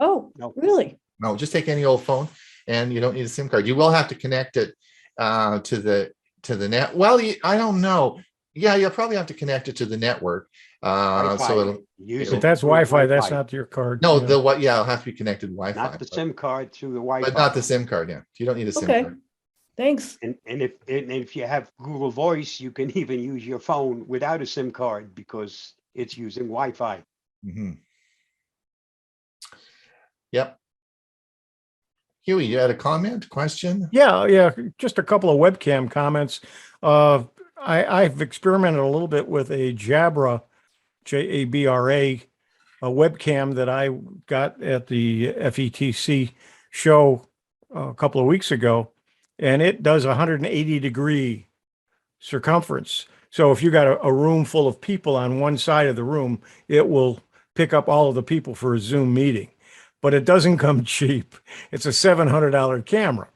Oh, No. really? no. Just take any old phone, and you don't need a SIM card. You will have to connect it to the net. Well, I don't know. Yeah, you'll probably have to connect it to the network. So it'll, Use But it that's through Wi-Fi. That's Wi-Fi. not your card. no, Yeah. the what? Yeah, it'll have to be connected to Wi-Fi, Not the SIM card through the Wi-Fi. but not the SIM card. Yeah, you don't need a SIM Okay. card. Thanks. And if you have Google Voice, you can even use your phone without a SIM card because it's using Wi-Fi. Mhm. Yep. Huey, you had a comment, question? Yeah, just a couple of webcam comments. I've experimented a little bit with a Jabra, Jabra, a webcam that I got at the FETC show a couple of weeks ago, and it does 180-degree circumference. So if you got a room full of people on one side of the room, it will pick up all of the people for a Zoom meeting. But it doesn't come cheap. It's a $700 camera.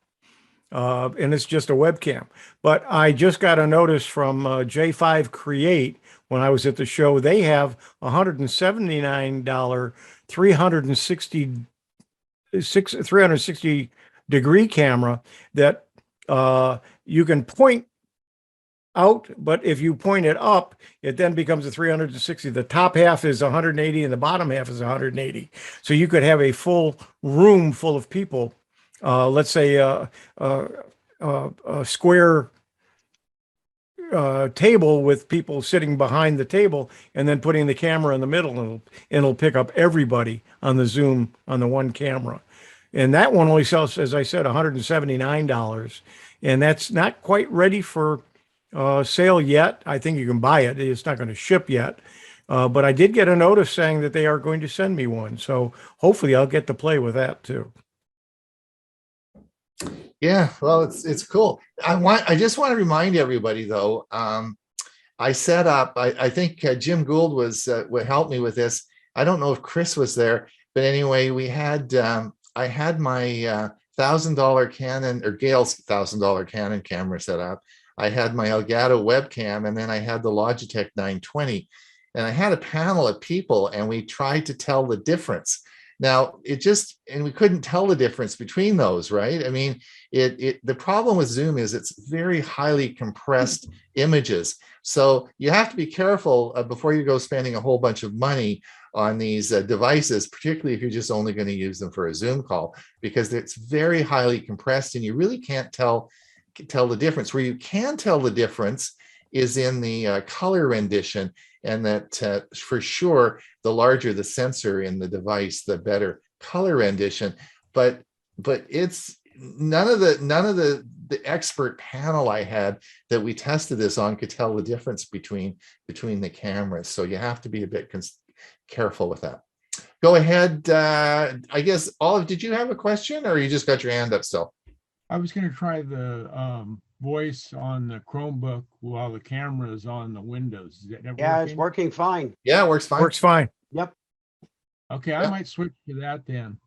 And it's just a webcam. But I just got a notice from J5 Create when I was at the show. They have $179 360 degree camera that you can point out, but if you point it up, it then becomes a 360. The top half is 180 and the bottom half is 180. So you could have a full room full of people. Let's say a square table with people sitting behind the table, and then putting the camera in the middle, and it'll pick up everybody on the Zoom on the one camera. And that one only sells, as I said, $179, and that's not quite ready for sale yet. I think you can buy it. It's not going to ship yet. But I did get a notice saying that they are going to send me one. So hopefully I'll get to play with that too. Yeah, well, it's cool. I just want to remind everybody though. I set up. I think Jim Gould would help me with this. I don't know if Chris was there, but anyway, we had. I had my $1,000 Canon, or Gail's $1,000 Canon camera set up. I had my Elgato webcam, and then I had the Logitech 920, and I had a panel of people, and we tried to tell the difference. Now and we couldn't tell the difference between those, right? I mean, the problem with Zoom is it's very highly compressed images. So you have to be careful before you go spending a whole bunch of money on these devices, particularly if you're just only going to use them for a Zoom call, because it's very highly compressed and you really can't tell the difference. Where you can tell the difference is in the color rendition, and that for sure, the larger the sensor in the device, the better color rendition. But it's none of the expert panel I had that we tested this on could tell the difference between the cameras. So you have to be a bit careful with that. Go ahead. I guess Olive, did you have a question, or you just got your hand up still? I was going to try the voice on the Chromebook while the camera is on the Windows. Is that Yeah, working? it's working fine. Yeah, it works fine. Works fine. Yep. Okay, I might switch to that then.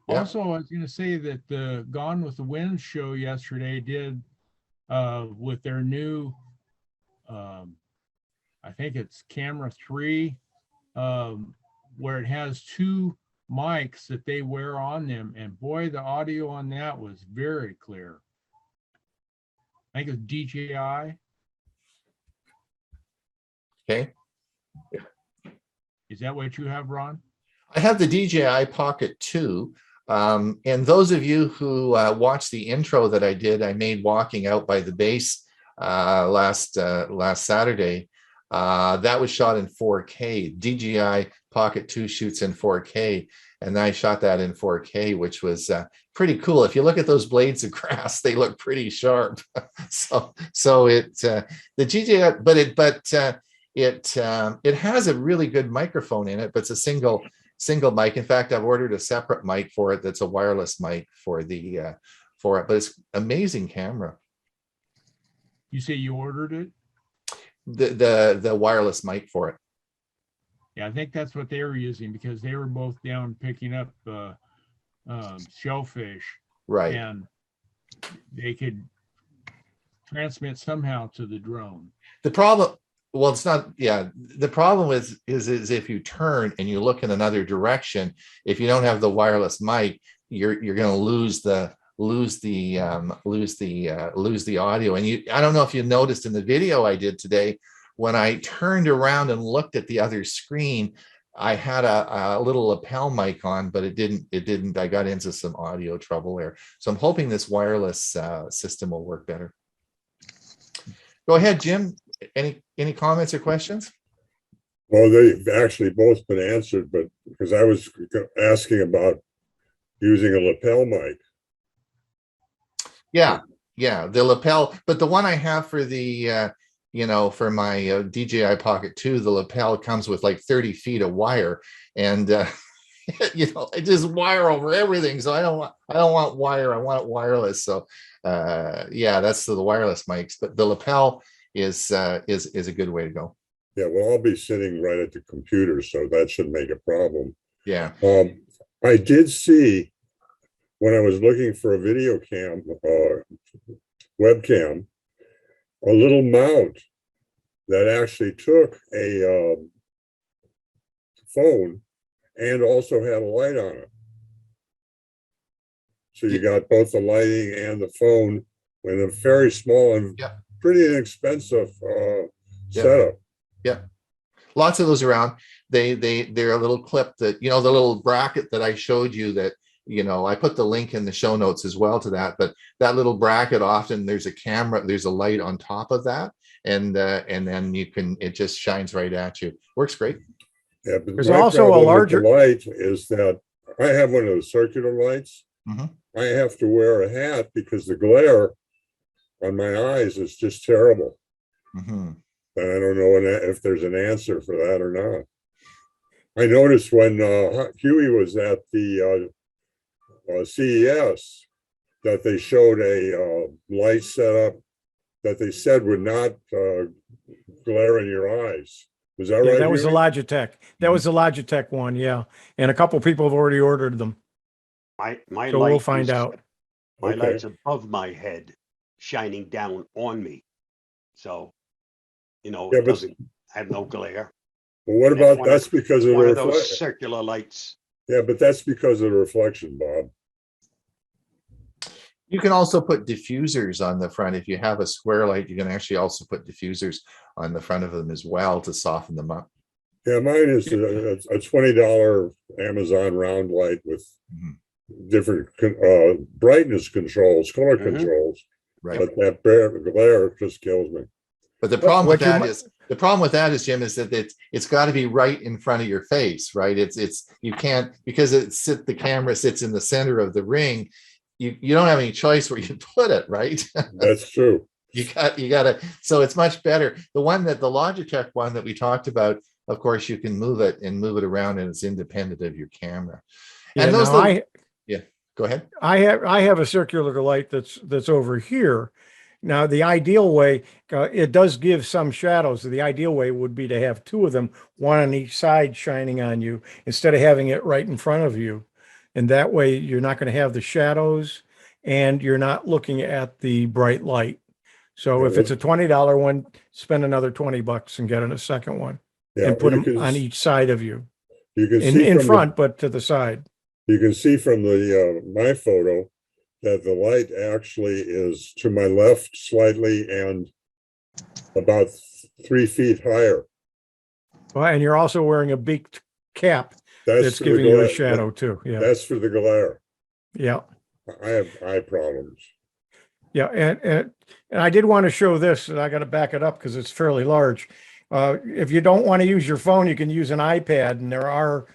Yeah. Also, I was going to say that the Gone with the Wind show yesterday did with their new, I think it's camera 3, where it has 2 mics that they wear on them, and boy, the audio on that was very clear. I think it's DJI. Okay. Is that what you have, Ron? I have the DJI Pocket 2. And those of you who watched the intro that I did, I made walking out by the base last Saturday. That was shot in 4K. DJI Pocket 2 shoots in 4K, and I shot that in 4K, which was pretty cool. If you look at those blades of grass, they look pretty sharp. so the DJI, but it has a really good microphone in it, but it's a single mic. In fact, I've ordered a separate mic for it that's a wireless mic for it, but it's amazing camera. You say you ordered it? The wireless mic for it. Yeah, I think that's what they were using, because they were both down picking up shellfish, Right. and they could transmit somehow to the drone. The problem, well, it's not. Yeah, the problem is if you turn and you look in another direction, if you don't have the wireless mic, you're going to lose the audio. And I don't know if you noticed in the video I did today when I turned around and looked at the other screen, I had a little lapel mic on, but it didn't. I got into some audio trouble there. So I'm hoping this wireless system will work better. Go ahead, Jim. Any comments or questions? Well, they've actually both been answered, but because I was asking about using a lapel mic. Yeah, the lapel, but the one I have for the for my DJI Pocket 2, the lapel comes with like 30 feet of wire, and I just wire over everything. So I don't want wire. I want it wireless. So yeah, that's the wireless mics, but the lapel is a good way to go. Yeah, well, I'll be sitting right at the computer, so that shouldn't make a problem. Yeah. I did see when I was looking for a video cam, webcam, a little mount that actually took a phone and also had a light on it. So you got both the lighting and the phone with a very small and pretty inexpensive setup. Yeah. Lots of those around. They're a little clip that, the little bracket that I showed you that, I put the link in the show notes as well to that, but that little bracket, often there's a camera, there's a light on top of that. And then it just shines right at you. Works great. Yeah, but There's my also a problem with larger the light is that I have one of those circular lights. Mhm. I have to wear a hat because the glare on my eyes is just terrible. Mhm. And I don't know if there's an answer for that or not. I noticed when Huey was at the CES that they showed a light setup that they said would not glare in your eyes. Was that right? That was the Huey? Logitech. That was the Logitech one, yeah. And a couple people have already ordered them. My So light we'll find is- out. My Okay. light's above my head, shining down on me. So, Yeah, it but- doesn't have no glare. Well, what And it's about one of- that's because of the One of those reflection? circular lights. Yeah, but that's because of the reflection, Bob. You can also put diffusers on the front. If you have a square light, you can actually also put diffusers on the front of them as well to soften them up. Yeah, mine is a $20 Amazon round light with Mhm. different brightness controls, color Mhm. controls. Right. But that glare just kills me. But the problem with what you that mi- is Jim, is that it's got to be right in front of your face, right? It's you can't, because the camera sits in the center of the ring. You don't have any choice where you put it, right? That's true. You gotta, so it's much better. The Logitech one that we talked about, of course, you can move it around and it's independent of your camera. Yeah, And those now little, go ahead. I have a circular light that's over here. Now, the ideal way, it does give some shadows. The ideal way would be to have two of them, one on each side shining on you, instead of having it right in front of you. And that way you're not going to have the shadows and you're not looking at the bright light. So Yeah, if it's a $20 one, spend another $20 and get a second one Yeah, and put you them can- on each side of you. You can see In from front, but to the side. you can see from the my photo that the light actually is to my left slightly and about 3 feet higher. Well, and you're also wearing a beaked cap that's for the giving you a glare. shadow too. Yeah. That's for the glare. Yeah. I have eye problems. Yeah. And I did want to show this, and I got to back it up because it's fairly large. If you don't want to use your phone, you can use an iPad, and there are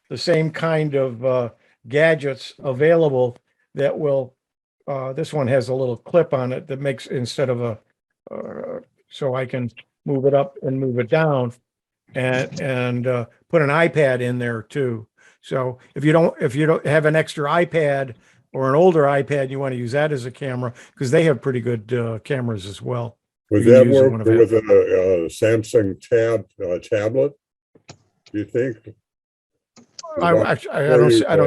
the same kind of gadgets available that will, this one has a little clip on it that makes, instead of so I can move it up and move it down and put an iPad in there too. So if you don't have an extra iPad or an older iPad, you want to use that as a camera, because they have pretty good cameras as well. Would You can that use work one of with a Samsung tablet? Do you think? I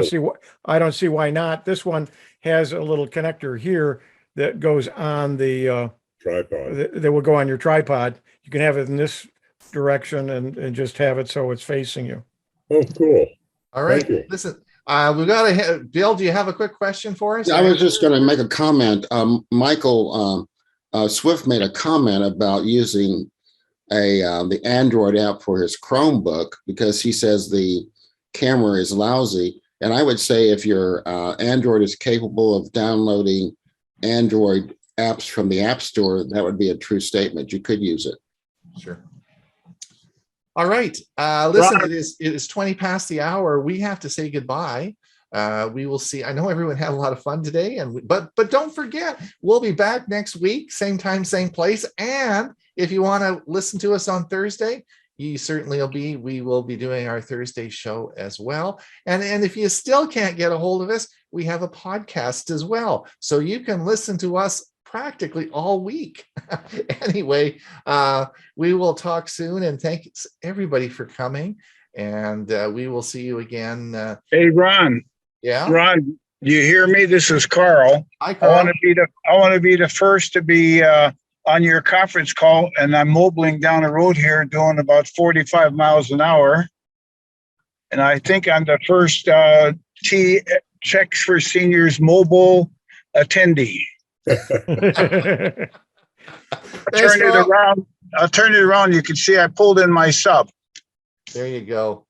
don't see why not. This one has a little connector here that goes on the Tripod. that will go on your tripod. You can have it in this direction and just have it so it's facing you. Oh, cool. All right. Thank you. Listen, we got Bill, do you have a quick question for us? I was just going to make a comment. Michael Swift made a comment about using the Android app for his Chromebook because he says the camera is lousy. And I would say if your Android is capable of downloading Android apps from the App Store, that would be a true statement. You could use it. Sure. All right. Listen, it is 20 past the hour. We have to say goodbye. We will see. I know everyone had a lot of fun today, but don't forget, we'll be back next week, same time, same place. And if you want to listen to us on Thursday, you certainly will be. We will be doing our Thursday show as well. And if you still can't get a hold of us, we have a podcast as well. So you can listen to us practically all week. Anyway, we will talk soon, and thanks everybody for coming. And we will see you again. Hey, Ron. Yeah. Ron, do you hear me? This is Carl. Hi, Carl. I want to be the first to be on your conference call, and I'm mobiling down the road here doing about 45 miles an hour. And I think I'm the first Checks for Seniors mobile attendee. I'll turn it around. You can see I pulled in my sub. There you go.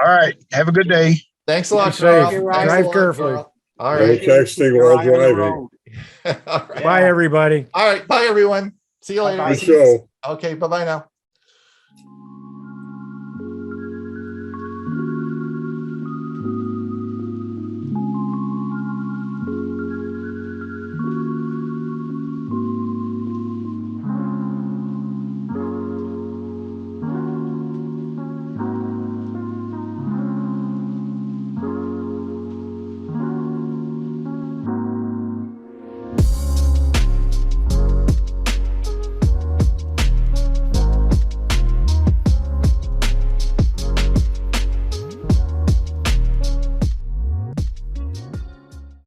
All right. Have a good day. Thanks a lot, Carl. Drive carefully. Carl. All right. No texting while driving. All right. Bye, everybody. All right. Bye, everyone. See you later. Good show. Okay. Bye-bye now.